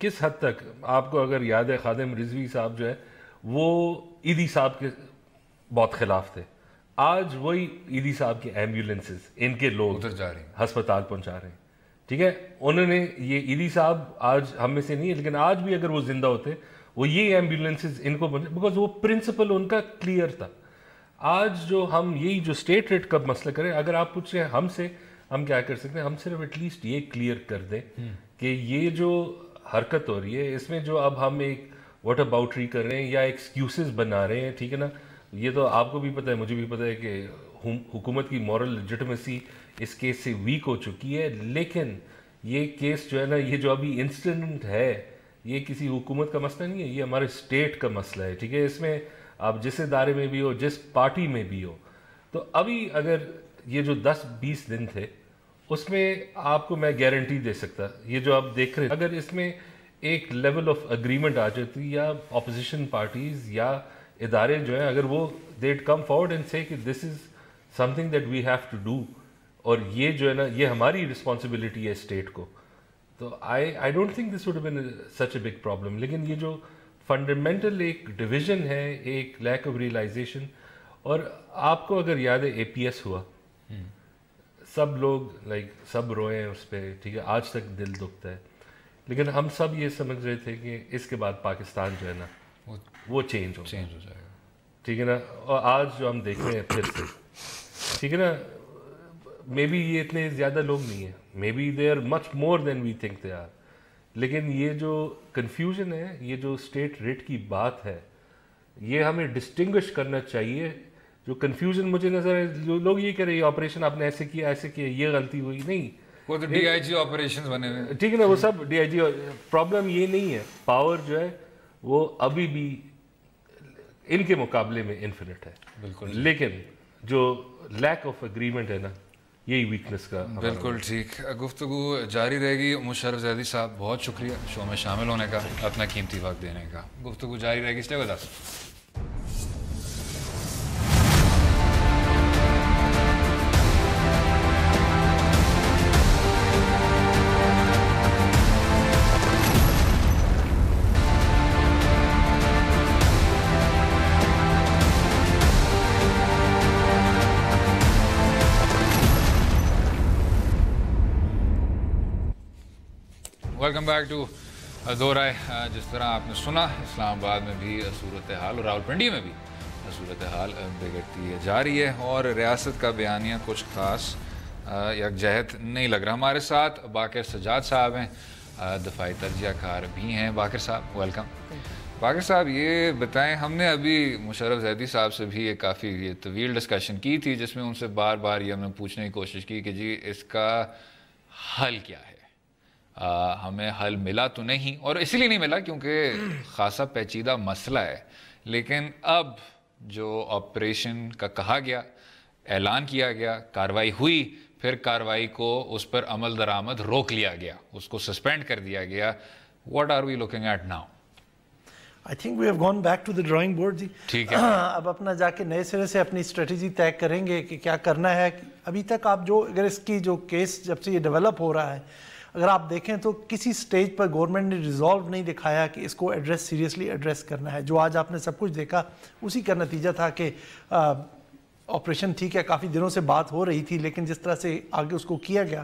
S3: کس حد تک, آپ کو اگر یاد ہے خادم رضوی صاحب جو ہے وہ عیدی صاحب کے بہت خلاف تھے, آج وہی عیدی صاحب کے ایمبولینسز ان کے لوگ
S2: ادھر جا رہے ہیں,
S3: ہسپتال پہنچا رہے ہیں. ٹھیک ہے, انہوں نے یہ عیدی صاحب آج ہم میں سے نہیں ہے, لیکن آج بھی اگر وہ زندہ ہوتے وہ یہ ایمبولینسز ان کو پہنچے, بیکاز وہ پرنسپل ان کا کلیئر تھا. آج جو ہم یہی جو اسٹیٹ ریٹ کا مسئلہ کریں, اگر آپ پوچھ رہے ہیں ہم سے ہم کیا کر سکتے ہیں, ہم صرف ایٹ لیسٹ یہ کلیئر کر دیں کہ یہ جو حرکت ہو رہی ہے, اس میں جو اب ہم ایک واٹ اباؤٹری کر رہے ہیں یا ایکسکیوزز بنا رہے ہیں, ٹھیک ہے نا, یہ تو آپ کو بھی پتہ ہے, مجھے بھی پتہ ہے کہ حکومت کی مورل لیجٹمیسی اس کیس سے ویک ہو چکی ہے. لیکن یہ کیس جو ہے نا, یہ جو ابھی انسیڈنٹ ہے, یہ کسی حکومت کا مسئلہ نہیں ہے, یہ ہمارے اسٹیٹ کا مسئلہ ہے. ٹھیک ہے, اس میں آپ جس ادارے میں بھی ہو, جس پارٹی میں بھی ہو, تو ابھی اگر یہ جو 10-20 دن تھے, اس میں آپ کو میں گارنٹی دے سکتا, یہ جو آپ دیکھ رہے ہیں, اگر اس میں ایک لیول آف اگریمنٹ آ جاتی, یا اپوزیشن پارٹیز یا ادارے جو ہیں, اگر وہ that come forward and say کہ this is something that we have to do, اور یہ جو ہے نا یہ ہماری رسپانسبلٹی ہے اسٹیٹ کو, تو I don't think this would been such a big problem. لیکن یہ جو فنڈامنٹل ایک ڈویژن ہے, ایک لیک آف ریئلائزیشن, اور آپ کو اگر یاد ہے اے پی ایس ہوا, سب لوگ سب روئے ہیں اس پہ, ٹھیک ہے, آج تک دل دکھتا ہے, لیکن ہم سب یہ سمجھ رہے تھے کہ اس کے بعد پاکستان جو ہے نا وہ چینج ہو
S2: جائے گا,
S3: ٹھیک ہے نا, اور آج جو ہم دیکھ رہے ہیں پھر سے, ٹھیک ہے نا, مے بی یہ اتنے زیادہ لوگ نہیں ہیں, may be they are much more than we think they are, لیکن یہ جو کنفیوژن ہے, یہ جو اسٹیٹ ریٹ کی بات ہے, یہ ہمیں ڈسٹنگوش کرنا چاہیے. جو کنفیوژن مجھے نظر ہے, جو لوگ یہ کہہ رہے ہیں آپریشن آپ نے ایسے کیا, یہ غلطی ہوئی, نہیں,
S2: وہ تو ڈی آئی جی آپریشن بنے ہوئے,
S3: ٹھیک ہے نا, وہ سب ڈی آئی جی. پرابلم یہ نہیں ہے, پاور جو ہے وہ ابھی بھی ان کے مقابلے میں انفینٹ ہے,
S2: بالکل,
S3: لیکن جو لیک آف اگریمنٹ ہے نا, یہی ویکنس کا.
S2: بالکل ٹھیک. گفتگو جاری رہے گی. مشرف زیدی صاحب بہت شکریہ شو میں شامل ہونے کا, اپنا قیمتی وقت دینے کا. گفتگو جاری رہے گی. Stay with us. Welcome back to Do Raye. جس طرح آپ نے سنا, اسلام آباد میں بھی صورتحال اور راولپنڈی میں بھی صورتحال بگڑتی جا رہی ہے اور ریاست کا بیانیہ کچھ خاص یکجہت نہیں لگ رہا. ہمارے ساتھ باقر سجاد صاحب ہیں, دفاعی تجزیہ کار بھی ہیں. باقر صاحب ویلکم. باقر صاحب یہ بتائیں, ہم نے ابھی مشرف زیدی صاحب سے بھی ایک کافی طویل ڈسکشن کی تھی جس میں ان سے بار بار یہ ہم نے پوچھنے کی کوشش کی کہ جی اس کا حل کیا ہے. ہمیں حل ملا تو نہیں, اور اسی لیے نہیں ملا کیونکہ خاصا پیچیدہ مسئلہ ہے. لیکن اب جو آپریشن کا کہا گیا, اعلان کیا گیا, کاروائی ہوئی, پھر کاروائی کو اس پر عمل درآمد روک لیا گیا, اس کو سسپینڈ کر دیا گیا. What are we looking at now?
S4: I think we have gone back to the drawing board جی.
S2: ٹھیک ہے,
S4: اب اپنا جا کے نئے سرے سے اپنی اسٹریٹجی طے کریں گے کہ کیا کرنا ہے. ابھی تک آپ جو اگر اس کی جو کیس جب سے یہ ڈیولپ ہو رہا ہے, اگر آپ دیکھیں تو کسی سٹیج پر گورنمنٹ نے ریزالو نہیں دکھایا کہ اس کو سیریسلی ایڈریس کرنا ہے. جو آج آپ نے سب کچھ دیکھا اسی کا نتیجہ تھا کہ آپریشن ٹھیک ہے, کافی دنوں سے بات ہو رہی تھی, لیکن جس طرح سے آگے اس کو کیا گیا.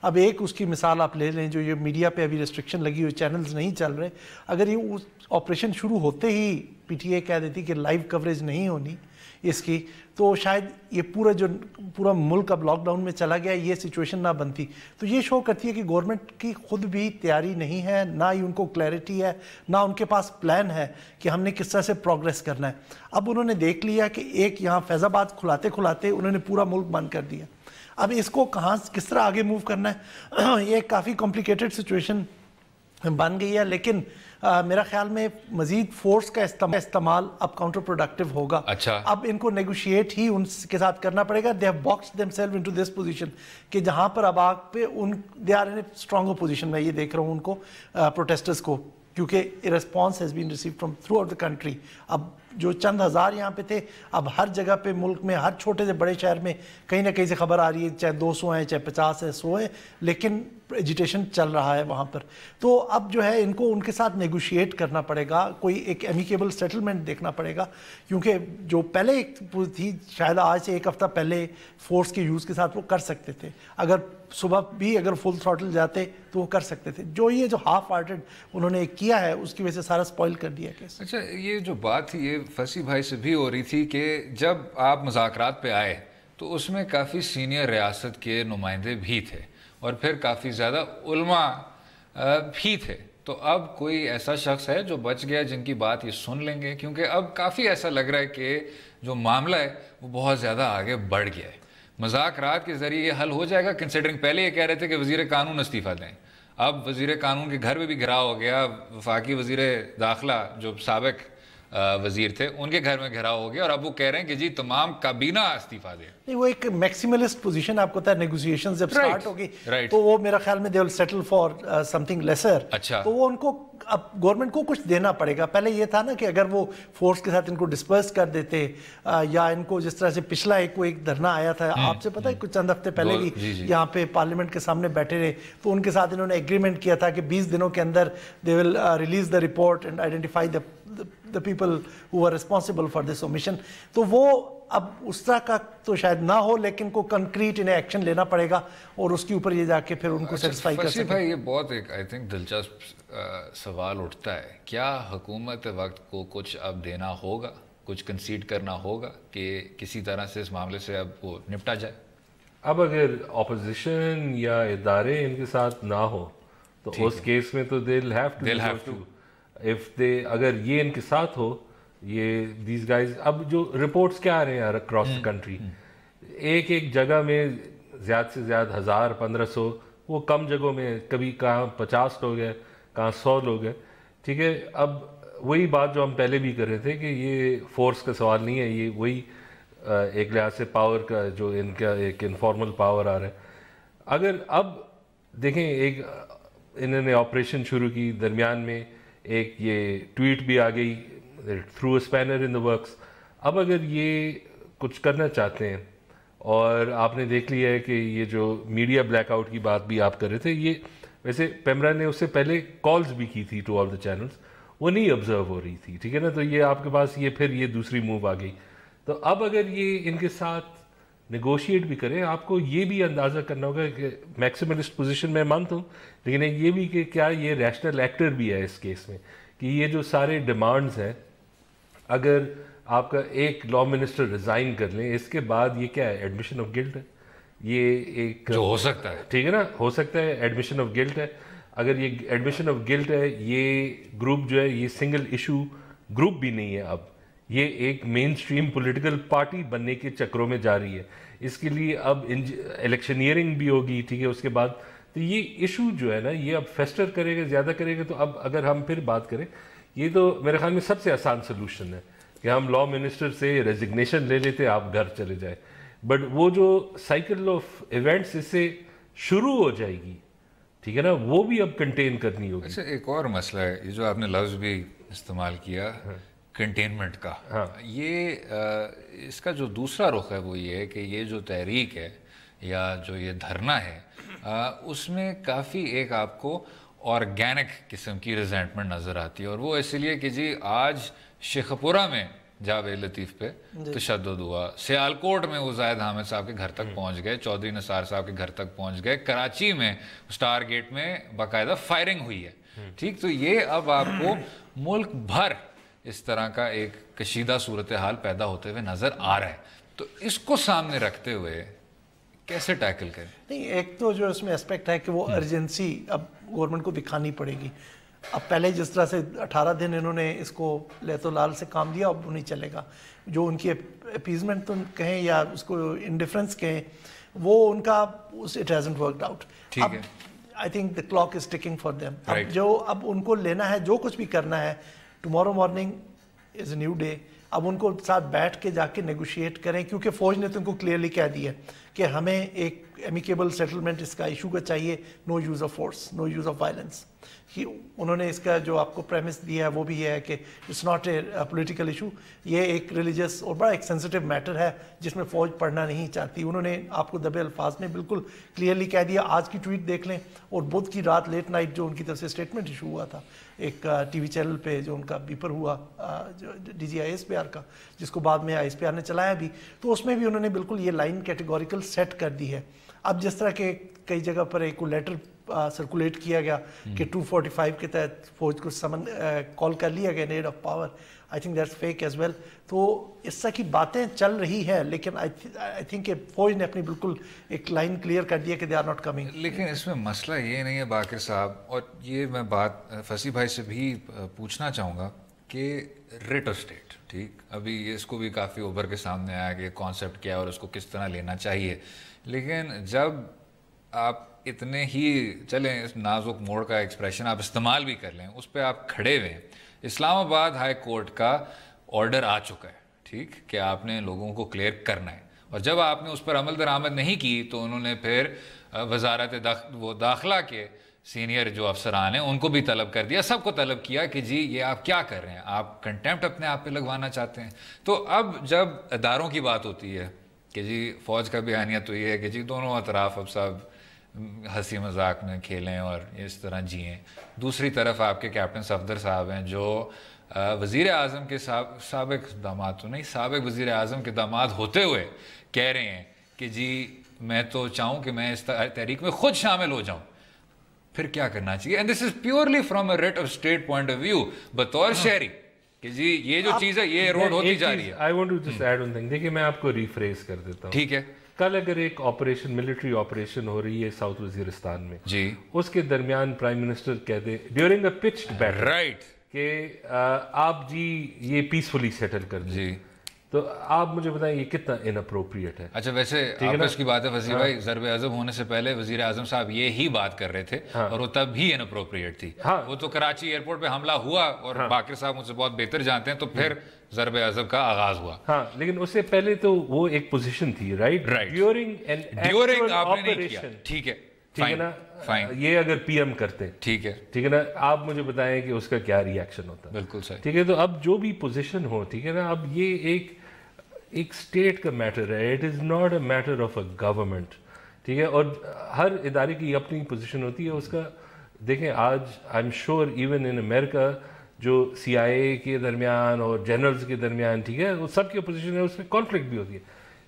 S4: اب ایک اس کی مثال آپ لے لیں, جو یہ میڈیا پہ ابھی ریسٹرکشن لگی ہوئی, چینلز نہیں چل رہے. اگر یہ آپریشن شروع ہوتے ہی پی ٹی اے کہہ دیتی کہ لائیو کوریج نہیں ہونی اس کی, تو شاید یہ پورا ملک اب لاک ڈاؤن میں چلا گیا, یہ سچویشن نہ بنتی. تو یہ شو کرتی ہے کہ گورنمنٹ کی خود بھی تیاری نہیں ہے, نہ ہی ان کو کلیئرٹی ہے, نہ ان کے پاس پلان ہے کہ ہم نے کس طرح سے پروگریس کرنا ہے. اب انہوں نے دیکھ لیا کہ ایک یہاں فیض آباد کھلاتے انہوں نے پورا ملک بند کر دیا. اب اس کو کس طرح آگے موو کرنا ہے, یہ کافی کمپلیکیٹڈ سچویشن بن گئی ہے. لیکن میرا خیال میں مزید فورس کا استعمال اب کاؤنٹر پروڈکٹیو ہوگا.
S2: اچھا,
S4: اب ان کو نیگوشیٹ ہی ان کے ساتھ کرنا پڑے گا. They have boxed them self into this position کہ جہاں پر اب آگ پہ they are in stronger position. میں یہ دیکھ رہا ہوں ان کو پروٹیسٹرز کو, کیونکہ response has been received from through out the country. اب جو چند ہزار یہاں پہ تھے, اب ہر جگہ پہ ملک میں ہر چھوٹے سے بڑے شہر میں کہیں نہ کہیں سے خبر آ رہی ہے, چاہے 200 ہیں چاہے 50 ہے 100 ہے, لیکن ایجیٹیشن چل رہا ہے وہاں پر. تو اب جو ہے ان کو ان کے ساتھ نیگوشیٹ کرنا پڑے گا, کوئی ایک ایمیکیبل سیٹلمنٹ دیکھنا پڑے گا. کیونکہ جو پہلے ایک تھی, شاید آج سے ایک ہفتہ پہلے فورس کے یوز کے ساتھ وہ کر سکتے تھے, اگر صبح بھی اگر فل تھروٹل جاتے تو وہ کر سکتے تھے. جو ہاف ہارٹڈ انہوں نے کیا ہے اس کی وجہ سے سارا سپوائل کر دیا کیس.
S2: اچھا, یہ جو بات تھی یہ فصیح بھائی سے بھی ہو رہی تھی کہ جب آپ مذاکرات پہ آئے تو اس میں کافی سینئر ریاست کے نمائندے بھی تھے اور پھر کافی زیادہ علماء بھی تھے. تو اب کوئی ایسا شخص ہے جو بچ گیا جن کی بات یہ سن لیں گے؟ کیونکہ اب کافی ایسا لگ رہا ہے کہ جو معاملہ ہے وہ بہت زیادہ آگے بڑھ گیا ہے. مذاکرات کے ذریعے یہ حل ہو جائے گا, کنسیڈرنگ پہلے یہ کہہ رہے تھے کہ وزیر قانون استعفیٰ دیں, اب وزیر قانون کے گھر میں بھی گھراؤ ہو گیا, وفاقی وزیر داخلہ جو سابق وزیر تھے ان کے گھر میں گھراؤ ہو گیا, اور اب وہ کہہ رہے ہیں کہ جی تمام کابینہ استعفیٰ دیں.
S4: نہیں, وہ ایک میکسیملسٹ پوزیشن آپ کو پتا ہے, نیگوسیشنز جب سٹارٹ ہوگی تو وہ میرا خیال میں they will settle for something lesser.
S2: اچھا,
S4: تو وہ ان کو اب گورنمنٹ کو کچھ دینا پڑے گا. پہلے یہ تھا نا کہ اگر وہ فورس کے ساتھ ان کو ڈسپرس کر دیتے, یا ان کو جس طرح سے پچھلا ایک دھرنا آیا تھا آپ سے پتہ ہے کچھ چند ہفتے پہلے بھی یہاں پہ پارلیمنٹ کے سامنے بیٹھے رہے, تو ان کے ساتھ انہوں نے ایگریمنٹ کیا تھا کہ 20 دنوں کے اندر they will release the report and identify the people who are responsible for this omission. تو وہ اب اس طرح کا تو شاید نہ ہو, لیکن کو کنکریٹ انہیں ایکشن لینا پڑے گا اور اس کے اوپر یہ جا کے پھر ان کو سیٹسفائی کر سکیں.
S2: بھائی یہ بہت ایک آئی تھنک دلچسپ سوال اٹھتا ہے, کیا حکومت وقت کو کچھ اب دینا ہوگا, کچھ کنسیڈ کرنا ہوگا کہ کسی طرح سے اس معاملے سے اب وہ نپٹا جائے؟
S3: اب اگر اپوزیشن یا ادارے ان کے ساتھ نہ ہو تو اس کیس میں تو they'll have to اگر یہ ان کے ساتھ ہو, یہ دیز گائز, اب جو رپورٹس کیا آ رہے ہیں اکراس دا کنٹری, ایک جگہ میں زیادہ سے زیادہ 1000-1500, وہ کم جگہوں میں کبھی کہاں 50 لوگ ہیں, کہاں 100 لوگ ہیں. ٹھیک ہے, اب وہی بات جو ہم پہلے بھی کر رہے تھے کہ یہ فورس کا سوال نہیں ہے, یہ وہی ایک لحاظ سے پاور کا جو ان کا ایک انفارمل پاور آ رہا ہے. اگر اب دیکھیں ایک انہوں نے آپریشن شروع کی, درمیان میں ایک یہ ٹویٹ بھی آ گئی through a اسپینر in the works. اب اگر یہ کچھ کرنا چاہتے ہیں, اور آپ نے دیکھ لیا ہے کہ یہ جو میڈیا بلیک آؤٹ کی بات بھی آپ کر رہے تھے, یہ ویسے پیمرا نے اس سے پہلے کالز بھی کی تھی ٹو آل دا چینلز, وہ نہیں آبزرو ہو رہی تھی, ٹھیک ہے نا. تو یہ آپ کے پاس یہ پھر یہ دوسری موو آ گئی. تو اب اگر یہ ان کے ساتھ نیگوشیٹ بھی کریں, آپ کو یہ بھی اندازہ کرنا ہوگا کہ میکسیملسٹ پوزیشن میں مانتا ہوں, لیکن ایک یہ بھی کہ کیا یہ ریشنل ایکٹر بھی ہے اس کیس میں, کہ یہ جو سارے ڈیمانڈز ہیں, اگر آپ کا ایک لا منسٹر ریزائن کر لیں, اس کے بعد یہ کیا ہے, ایڈمیشن آف گلٹ ہے. یہ ایک
S2: جو ہو سکتا ہے,
S3: ٹھیک ہے نا, ہو سکتا ہے ایڈمیشن آف گلٹ ہے. اگر یہ ایڈمیشن آف گلٹ ہے, یہ گروپ جو ہے یہ سنگل ایشو گروپ بھی نہیں ہے, اب یہ ایک مین اسٹریم پولیٹیکل پارٹی بننے کے چکروں میں جا رہی ہے. اس کے لیے اب الیکشنیئرنگ بھی ہوگی, ٹھیک ہے, اس کے بعد تو یہ ایشو جو ہے نا یہ اب فیسٹر کرے گا, زیادہ کرے گا. تو اب اگر ہم پھر بات کریں, یہ تو میرے خیال میں سب سے آسان سلوشن ہے کہ ہم لا منسٹر سے ریزگنیشن لے لیتے, آپ گھر چلے جائیں. بٹ وہ جو سائیکل آف ایونٹس اس سے شروع ہو جائے گی, ٹھیک ہے نا, وہ بھی اب کنٹین کرنی ہوگی.
S2: اچھا, ایک اور مسئلہ ہے, یہ جو آپ نے لفظ بھی استعمال کیا کنٹینمنٹ کا, یہ اس کا جو دوسرا رخ ہے وہ یہ ہے کہ یہ جو تحریک ہے یا جو یہ دھرنا ہے, اس میں کافی ایک آپ کو آرگینک قسم کی ریزینٹمنٹ نظر آتی ہے. اور وہ اس لیے کہ جی آج شیخپورہ میں جاوید لطیف پہ تشدد ہوا, سیالکوٹ میں وہ زاہد حامد صاحب کے گھر تک پہنچ گئے, چودھری نثار صاحب کے گھر تک پہنچ گئے, کراچی میں اسٹار گیٹ میں باقاعدہ فائرنگ ہوئی ہے, ٹھیک. تو یہ اب آپ کو ملک بھر اس طرح کا ایک کشیدہ صورتحال پیدا ہوتے ہوئے نظر آ رہا ہے. تو اس کو سامنے رکھتے ہوئے کیسے ٹیکل کریں؟
S4: نہیں, ایک تو جو اس میں اسپیکٹ ہے کہ وہ ارجنسی اب گورنمنٹ کو دکھانی پڑے گی. اب پہلے جس طرح سے 18 دن انہوں نے اس کو لیت و لال سے کام دیا, اب وہ نہیں چلے گا. جو ان کی اپیزمنٹ تم کہیں یا اس کو انڈیفرنس کہیں, وہ ان کا اٹ ہیزنٹ ورکڈ آؤٹ.
S2: ٹھیک ہے,
S4: I think the clock is taking for them. اب ان کو لینا ہے, جو کچھ بھی کرنا ہے, tomorrow morning is a new day. اب ان کو ساتھ بیٹھ کے جا کے نیگوشیٹ کریں, کیونکہ فوج نے تو ان کو کلیئرلی کہہ دیا کہ ہمیں ایک ایمیکیبل سیٹلمنٹ اس کا ایشو کا چاہیے, no use of force, no use of violence. انہوں نے اس کا جو آپ کو پریمس دیا ہے وہ بھی یہ ہے کہ it's not a political issue, یہ ایک ریلیجس اور بڑا ایک سینسٹیو میٹر ہے جس میں فوج پڑھنا نہیں چاہتی. انہوں نے آپ کو دبے الفاظ میں بالکل کلیئرلی کہہ دیا. آج کی ٹویٹ دیکھ لیں, اور بدھ کی رات لیٹ نائٹ جو ان کی طرف سے اسٹیٹمنٹ ایشو ہوا تھا ایک ٹی وی چینل پہ, جو ان کا بیپر ہوا جو D G I S P R کا, جس کو بعد میں آئی ایس پی آر نے چلایا بھی, تو اس میں بھی انہوں نے بالکل یہ لائن کیٹیگوریکل سیٹ کر دی ہے. اب جس طرح کے کئی جگہ پر ایک لیٹر سرکولیٹ کیا گیا کہ 245 کے تحت فوج کو سمن کال کر لیا گیا need of power, I think that's fake as well. تو اس طرح کی باتیں چل رہی ہیں, لیکن آئی تھنک کہ فوج نے اپنی بالکل ایک لائن کلیئر کر دیا کہ دے آر ناٹ کمنگ.
S2: لیکن اس میں مسئلہ یہ نہیں ہے باقر صاحب, اور یہ میں بات فصیح بھائی سے بھی پوچھنا چاہوں گا کہ ریٹ آف اسٹیٹ, ٹھیک, ابھی اس کو بھی کافی اوبر کے سامنے آیا کہ کانسیپٹ کیا ہے اور اس کو کس طرح لینا چاہیے. لیکن جب آپ اتنے ہی چلیں, اس نازک موڑ کا ایکسپریشن آپ استعمال بھی کر لیں, اس پہ آپ کھڑے ہوئے ہیں, اسلام آباد ہائی کورٹ کا آرڈر آ چکا ہے, ٹھیک, کہ آپ نے لوگوں کو کلیئر کرنا ہے, اور جب آپ نے اس پر عمل درآمد نہیں کی تو انہوں نے پھر وزارت داخلہ کے سینئر جو افسران ہیں ان کو بھی طلب کر دیا, سب کو طلب کیا کہ جی یہ آپ کیا کر رہے ہیں, آپ کنٹیمپٹ اپنے آپ پہ لگوانا چاہتے ہیں. تو اب جب اداروں کی بات ہوتی ہے کہ جی فوج کا بیانیہ تو یہ ہے کہ جی دونوں اطراف اب سب ہنسی مذاق میں کھیلیں اور اس طرح جئیں. دوسری طرف آپ کے کیپٹن صفدر صاحب ہیں جو وزیر اعظم کے سابق داماد تو نہیں, سابق وزیر اعظم کے داماد ہوتے ہوئے کہہ رہے ہیں کہ جی میں تو چاہوں کہ میں اس تحریک میں خود شامل ہو جاؤں. پھر کیا کرنا چاہیے؟ And this is purely from a rate of state point of view, بطور شہری کہ جی یہ جو چیز ہے یہ روڈ ہوتی جا رہی ہے.
S3: I want to just add one thing, دیکھیے میں آپ کو ریفریز کر دیتا ہوں.
S2: ٹھیک ہے,
S3: کل اگر ایک آپریشن ملٹری آپریشن ہو رہی ہے ساؤتھ وزیرستان میں,
S2: جی,
S3: اس کے درمیان پرائم منسٹر کہتے ڈیورنگ اے پچڈ بیٹل,
S2: رائٹ,
S3: کہ آپ جی یہ پیسفلی سیٹل کر دیں,
S2: جی,
S3: تو آپ مجھے بتائیں یہ کتنا اناپروپریٹ ہے.
S2: اچھا ویسے آپس کی بات ہے وسیع بھائی, ضرب عضب ہونے سے پہلے وزیر اعظم صاحب یہی بات کر رہے تھے اور وہ تب بھی اناپروپریٹ تھی. وہ تو کراچی ایئرپورٹ پہ حملہ ہوا اور باقر صاحب مجھ سے بہت بہتر جانتے ہیں, تو پھر ضرب عضب کا آغاز ہوا.
S3: ہاں لیکن اس سے پہلے تو وہ ایک پوزیشن تھی, رائٹ,
S2: ڈیورنگ آپ نے نہیں کیا, ٹھیک ہے
S3: نا, یہ اگر پی ایم کرتے,
S2: ٹھیک ہے
S3: نا, آپ مجھے بتائیں کہ اس کا کیا ری ایکشن ہوتا.
S2: بالکل صحیح,
S3: ٹھیک ہے. تو اب جو بھی پوزیشن ہو, ٹھیک ہے نا, اب یہ ایک اسٹیٹ کا میٹر ہے, it is not a matter of a government. ٹھیک ہے, اور ہر ادارے کی اپنی پوزیشن ہوتی ہے اس کا. دیکھیں آج I am sure even in America جو سی آئی اے کے درمیان اور جنرلز کے درمیان, ٹھیک ہے, وہ سب کی اپوزیشن ہے, اس میں کانفلکٹ بھی ہوتی ہے,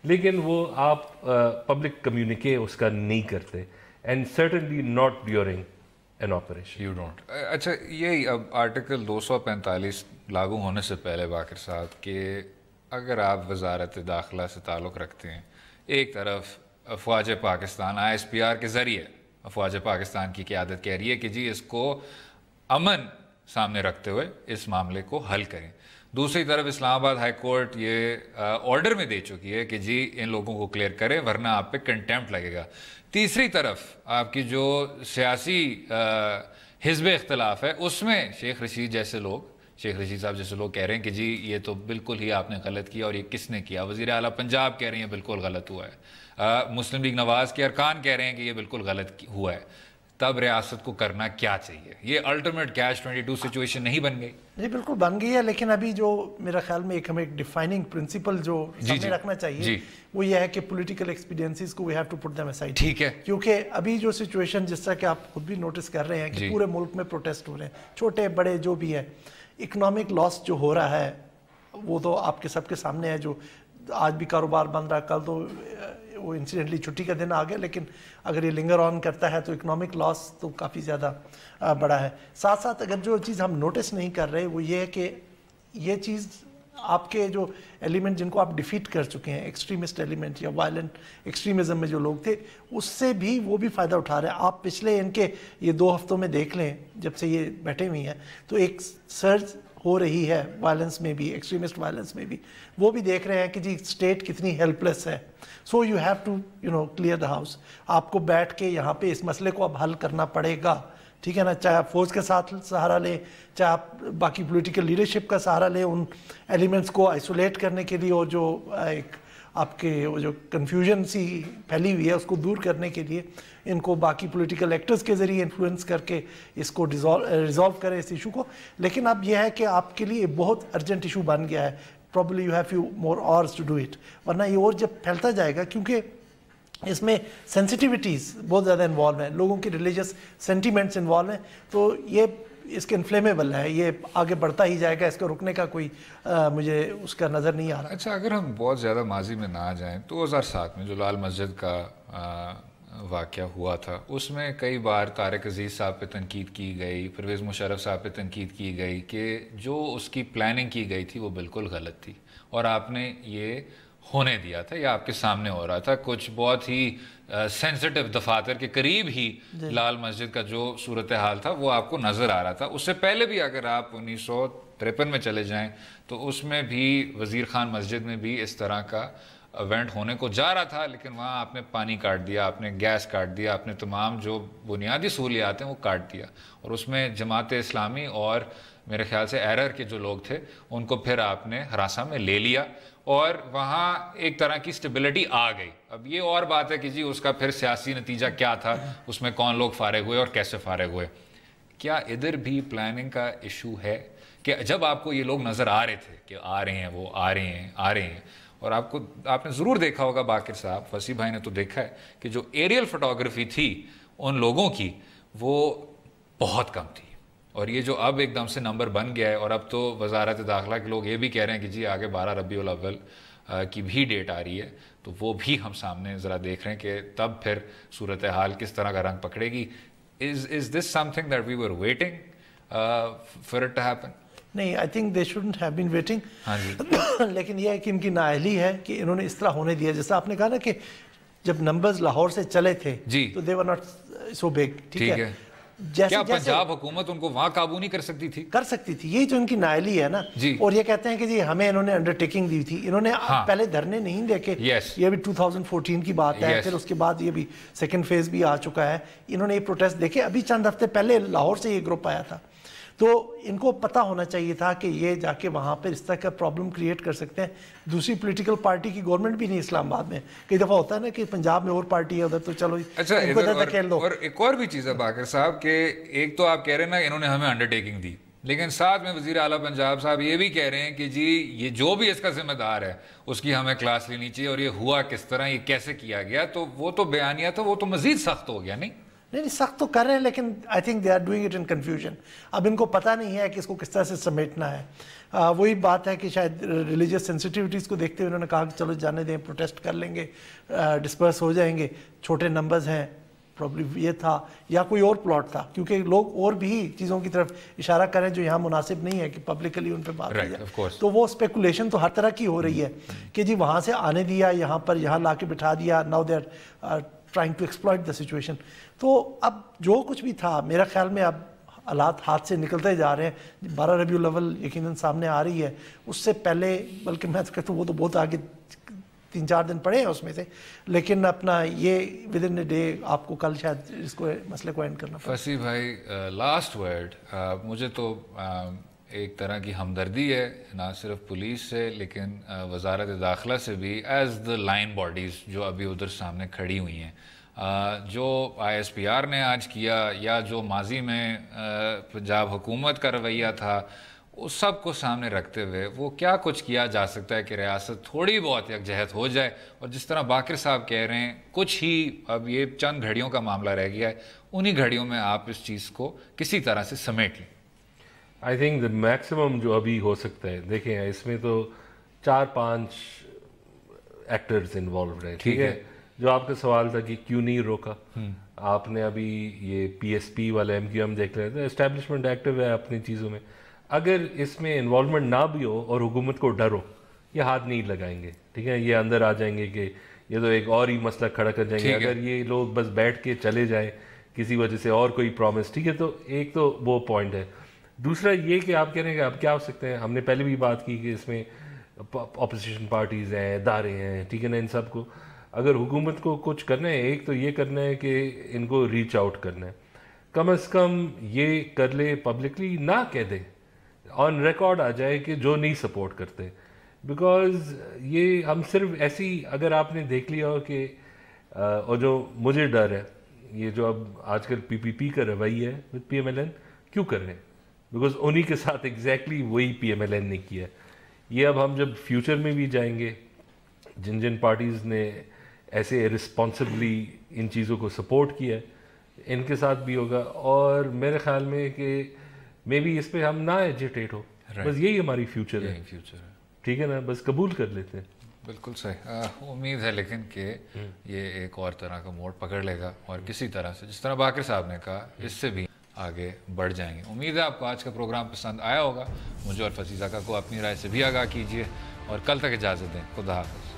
S3: لیکن وہ آپ پبلک کمیونیکے اس کا نہیں کرتے, and certainly not during an operation.
S2: You don't. اچھا یہ اب آرٹیکل 245 لاگو ہونے سے پہلے باقر صاحب کہ اگر آپ وزارت داخلہ سے تعلق رکھتے ہیں, ایک طرف افواج پاکستان ISPR کے ذریعے افواج پاکستان کی قیادت کہہ رہی ہے کہ جی اس کو امن سامنے رکھتے ہوئے اس معاملے کو حل کریں, دوسری طرف اسلام آباد ہائی کورٹ یہ آرڈر میں دے چکی ہے کہ جی ان لوگوں کو کلیئر کریں ورنہ آپ پہ کنٹیمپٹ لگے گا. تیسری طرف آپ کی جو سیاسی حزب اختلاف ہے اس میں شیخ رشید صاحب جیسے لوگ کہہ رہے ہیں کہ جی یہ تو بالکل ہی آپ نے غلط کیا, اور یہ کس نے کیا. وزیر اعلیٰ پنجاب کہہ رہے ہیں بالکل غلط ہوا ہے, مسلم لیگ نواز کے ارکان کہہ رہے ہیں کہ یہ بالکل غلط ہوا ہے. تب ریاست کو کرنا کیا چاہیے؟ یہ الٹیمیٹ کیچ 22 سچویشن نہیں بن گئی؟
S4: جی بالکل بن گئی ہے, لیکن ابھی جو میرا خیال میں ہمیں ایک ڈیفائننگ پرنسپل جو سامنے رکھنا چاہیے وہ یہ ہے کہ پولیٹیکل ایکسپیڈینسیز کو we have to put them aside.
S2: ٹھیک ہے,
S4: کیونکہ ابھی جو سچویشن جس طرح کہ آپ خود بھی نوٹس کر رہے ہیں کہ پورے ملک میں پروٹیسٹ ہو رہے ہیں, چھوٹے بڑے جو بھی ہے, اکنامک لاس جو ہو رہا ہے وہ تو آپ کے سب کے سامنے ہے. جو آج بھی کاروبار بند رہا, کل تو وہ انسیڈنٹلی چھٹی کا دن آ گیا, لیکن اگر یہ لنگر آن کرتا ہے تو اکنامک لاس تو کافی زیادہ بڑا ہے. ساتھ ساتھ اگر جو چیز ہم نوٹس نہیں کر رہے وہ یہ ہے کہ یہ چیز آپ کے جو ایلیمنٹ جن کو آپ ڈیفیٹ کر چکے ہیں, ایکسٹریمسٹ ایلیمنٹ یا وائلنٹ ایکسٹریمزم میں جو لوگ تھے, اس سے بھی وہ بھی فائدہ اٹھا رہے ہیں. آپ پچھلے ان کے یہ 2 ہفتوں میں دیکھ لیں جب سے یہ بیٹھے ہوئی ہیں تو ایک سرج ہو رہی ہے وائلنس میں بھی, ایکسٹریمسٹ وائلنس میں بھی. وہ بھی دیکھ رہے ہیں کہ جی اسٹیٹ کتنی ہیلپ لیس ہے. So you have to clear the house. آپ کو بیٹھ کے یہاں پہ اس مسئلے کو اب حل کرنا پڑے گا, ٹھیک ہے نا, چاہے آپ فوج کے ساتھ سہارا لیں, چاہے آپ باقی پولیٹیکل لیڈرشپ کا سہارا لیں ان ایلیمنٹس کو آئسولیٹ کرنے کے لیے, اور جو ایک آپ کے وہ جو کنفیوژن سی پھیلی ہوئی ہے اس کو دور کرنے کے لیے ان کو باقی پولیٹیکل ایکٹرز کے ذریعے انفلوئنس کر کے اس کو ریزالو کریں اس ایشو کو. لیکن اب یہ ہے کہ آپ کے لیے بہت ارجنٹ ایشو بن گیا ہے. probably you have few more hours to do it, ورنہ یہ اور جب پھیلتا جائے گا, کیونکہ اس میں سینسٹیوٹیز بہت زیادہ انوالو ہیں, لوگوں کی ریلیجس سینٹیمنٹس انوالو ہیں, تو یہ اس کے انفلیمیبل ہے, یہ آگے بڑھتا ہی جائے گا, اس کو رکنے کا کوئی مجھے اس کا نظر نہیں آ رہا.
S2: اچھا اگر ہم بہت زیادہ ماضی میں نہ جائیں, 2007 میں جو لال مسجد کا واقعہ ہوا تھا اس میں کئی بار طارق عزیز صاحب پہ تنقید کی گئی, پرویز مشرف صاحب پہ تنقید کی گئی کہ جو اس کی پلاننگ کی گئی تھی وہ بالکل غلط تھی اور آپ نے یہ ہونے دیا تھا, یا آپ کے سامنے ہو رہا تھا. کچھ بہت ہی سینسٹیو دفاتر کے قریب ہی لال مسجد کا جو صورتحال تھا وہ آپ کو نظر آ رہا تھا. اس سے پہلے بھی اگر آپ 1953 میں چلے جائیں تو اس میں بھی وزیر خان مسجد میں بھی اس طرح کا ایونٹ ہونے کو جا رہا تھا, لیکن وہاں آپ نے پانی کاٹ دیا, آپ نے گیس کاٹ دیا, آپ نے تمام جو بنیادی سہولیات ہیں وہ کاٹ دیا, اور اس میں جماعت اسلامی اور میرے خیال سے ایرر کے جو لوگ تھے ان کو پھر آپ نے ہراساں میں لے لیا, اور وہاں ایک طرح کی سٹیبلٹی آ گئی. اب یہ اور بات ہے کہ جی اس کا پھر سیاسی نتیجہ کیا تھا, اس میں کون لوگ فارغ ہوئے اور کیسے فارغ ہوئے. کیا ادھر بھی پلاننگ کا ایشو ہے کہ جب آپ کو یہ لوگ نظر آ رہے تھے کہ آ رہے ہیں, وہ آ رہے ہیں, اور آپ نے ضرور دیکھا ہوگا باقر صاحب, وسیع بھائی نے تو دیکھا ہے کہ جو ایریل فوٹوگرافی تھی ان لوگوں کی وہ بہت کم تھی, اور یہ جو اب ایک دم سے نمبر بن گیا ہے, اور اب تو وزارت داخلہ کے لوگ یہ بھی کہہ رہے ہیں کہ جی آگے 12 ربیع الاول کی بھی ڈیٹ آ رہی ہے, تو وہ بھی ہم سامنے ذرا دیکھ رہے ہیں کہ تب پھر صورتحال کس طرح کا رنگ پکڑے گی. Is this something that we were waiting for it to happen?
S4: نہیں, آئی think they shouldn't have been waiting, لیکن یہ ہے کہ ان کی نااہلی ہے کہ انہوں نے اس طرح ہونے دیا. جیسا آپ نے کہا نا کہ جب نمبرز لاہور سے چلے تھے تو دے ور ناٹ سو بگ, ٹھیک ہے,
S2: کیا پنجاب حکومت ان کو وہاں قابو نہیں کر سکتی تھی؟
S4: کر سکتی تھی، یہی تو ان کی نااہلی ہے نا. اور یہ کہتے ہیں کہ جی ہمیں انہوں نے انڈرٹیکنگ دی تھی. انہوں نے پہلے دھرنے نہیں دیکھے. یہ بھی 2014 کی بات ہے. پھر اس کے بعد یہ بھی سیکنڈ فیز بھی آ چکا ہے. انہوں نے یہ پروٹیسٹ دیکھے. ابھی چند ہفتے پہلے لاہور سے یہ گروپ آیا تھا. تو ان کو پتہ ہونا چاہیے تھا کہ یہ جا کے وہاں پر اس طرح کا پرابلم کریٹ کر سکتے ہیں. دوسری پولیٹیکل پارٹی کی گورنمنٹ بھی نہیں اسلام آباد میں. کئی دفعہ ہوتا ہے نا کہ پنجاب میں اور پارٹی ہے ادھر تو چلو
S2: اور ایک اور بھی چیز ہے باقر صاحب کہ ایک تو آپ کہہ رہے ہیں نا انہوں نے ہمیں انڈرٹیکنگ دی، لیکن ساتھ میں وزیر اعلیٰ پنجاب صاحب یہ بھی کہہ رہے ہیں کہ جی یہ جو بھی اس کا ذمہ دار ہے اس کی ہمیں کلاس لینی چاہیے اور یہ ہوا کس طرح، یہ کیسے کیا گیا. تو وہ تو بیانیہ تھا، وہ تو مزید سخت ہو گیا.
S4: نہیں سخت تو کر رہے ہیں لیکن I think they are doing it in confusion. اب ان کو پتہ نہیں ہے کہ اس کو کس طرح سے سمیٹنا ہے. وہی بات ہے کہ شاید ریلیجیس سینسٹیوٹیز کو دیکھتے ہوئے انہوں نے کہا کہ چلو جانے دیں، پروٹیسٹ کر لیں گے، ڈسپرس ہو جائیں گے، چھوٹے نمبرز ہیں. پرابلی یہ تھا یا کوئی اور پلاٹ تھا، کیونکہ لوگ اور بھی چیزوں کی طرف اشارہ کریں جو یہاں مناسب نہیں ہے کہ پبلکلی ان پہ بات کی جائے. تو وہ اسپیکولیشن تو ہر طرح کی ہو رہی ہے کہ جی وہاں سے آنے دیا، یہاں لا کے بٹھا دیا. Now they are trying to exploit the situation. تو اب جو کچھ بھی تھا میرا خیال میں اب حالات ہاتھ سے نکلتے جا رہے ہیں. 12 ربیع الاول یقیناً سامنے آ رہی ہے. اس سے پہلے بلکہ میں تو کہتا ہوں وہ تو بہت آگے 3-4 دن پڑے ہیں اس میں سے، لیکن اپنا یہ ود ان اے ڈے آپ کو کل شاید اس کو مسئلے کو اینڈ کرنا پڑے.
S2: فصیح بھائی لاسٹ ورڈ. مجھے تو ایک طرح کی ہمدردی ہے نہ صرف پولیس سے لیکن وزارت داخلہ سے بھی، ایز دا لائن باڈیز جو ابھی ادھر سامنے کھڑی ہوئی ہیں. جو ISPR نے آج کیا یا جو ماضی میں پنجاب حکومت کا رویہ تھا، اس سب کو سامنے رکھتے ہوئے وہ کیا کچھ کیا جا سکتا ہے کہ ریاست تھوڑی بہت یکجہت ہو جائے. اور جس طرح باقر صاحب کہہ رہے ہیں کچھ ہی اب یہ چند گھڑیوں کا معاملہ رہ گیا ہے، انہی گھڑیوں میں آپ اس چیز کو کسی طرح سے سمیٹ لیں.
S3: آئی تھنک دا میکسیمم جو ابھی ہو سکتا ہے، دیکھیں اس میں تو 4-5 ایکٹرز انوالوڈ ہیں. ٹھیک ہے، جو آپ کا سوال تھا کہ کیوں نہیں روکا، آپ نے ابھی یہ PSP والا MQM دیکھ رہے تھے. اسٹیبلشمنٹ ایکٹیو ہے اپنی چیزوں میں. اگر اس میں انوالومنٹ نہ بھی ہو اور حکومت کو ڈر ہو، یہ ہاتھ نہیں لگائیں گے. ٹھیک ہے، یہ اندر آ جائیں گے کہ یہ تو ایک اور ہی مسئلہ کھڑا کر جائیں گے. اگر یہ لوگ بس بیٹھ کے چلے جائیں کسی وجہ سے اور کوئی پرومس. ٹھیک ہے، تو ایک تو وہ پوائنٹ ہے. دوسرا یہ کہ آپ کہہ رہے ہیں کہ اب کیا ہو سکتے ہیں. ہم نے پہلے بھی بات کی کہ اس میں اپوزیشن پارٹیز ہیں، ادارے ہیں. ٹھیک ہے نا، ان سب کو اگر حکومت کو کچھ کرنا ہے، ایک تو یہ کرنا ہے کہ ان کو ریچ آؤٹ کرنا ہے. کم از کم یہ کر لے، پبلکلی نہ کہہ دے، آن ریکارڈ آ جائے کہ جو نہیں سپورٹ کرتے. بیکاز یہ ہم صرف ایسی، اگر آپ نے دیکھ لیا ہو کہ اور جو مجھے ڈر ہے یہ جو اب آج کل PPP کا رویہ ہے وتھ PMLN کیوں کر رہے ہیں، بیکاز انہی کے ساتھ ایگزیکٹلی وہی PMLN نے کیا. یہ اب ہم جب فیوچر میں بھی جائیں گے، جن پارٹیز نے ایسے رسپانسبلی ان چیزوں کو سپورٹ کیا ہے، ان کے ساتھ بھی ہوگا. اور میرے خیال میں کہ مے بی اس پہ ہم نہ ایجیٹیٹ ہو، بس یہی ہماری فیوچر ہے. ٹھیک ہے نا، بس قبول کر لیتے ہیں.
S2: بالکل صحیح. امید ہے لیکن کہ یہ ایک اور طرح کا موڑ پکڑ لے گا اور کسی طرح سے، جس طرح باقر صاحب نے کہا، اس سے بھی آگے بڑھ جائیں گے. امید ہے آپ کو آج کا پروگرام پسند آیا ہوگا. مجھے اور فصیح زکا کو اپنی رائے سے بھی آگاہ کیجیے اور کل تک اجازت دیں. خدا حافظ.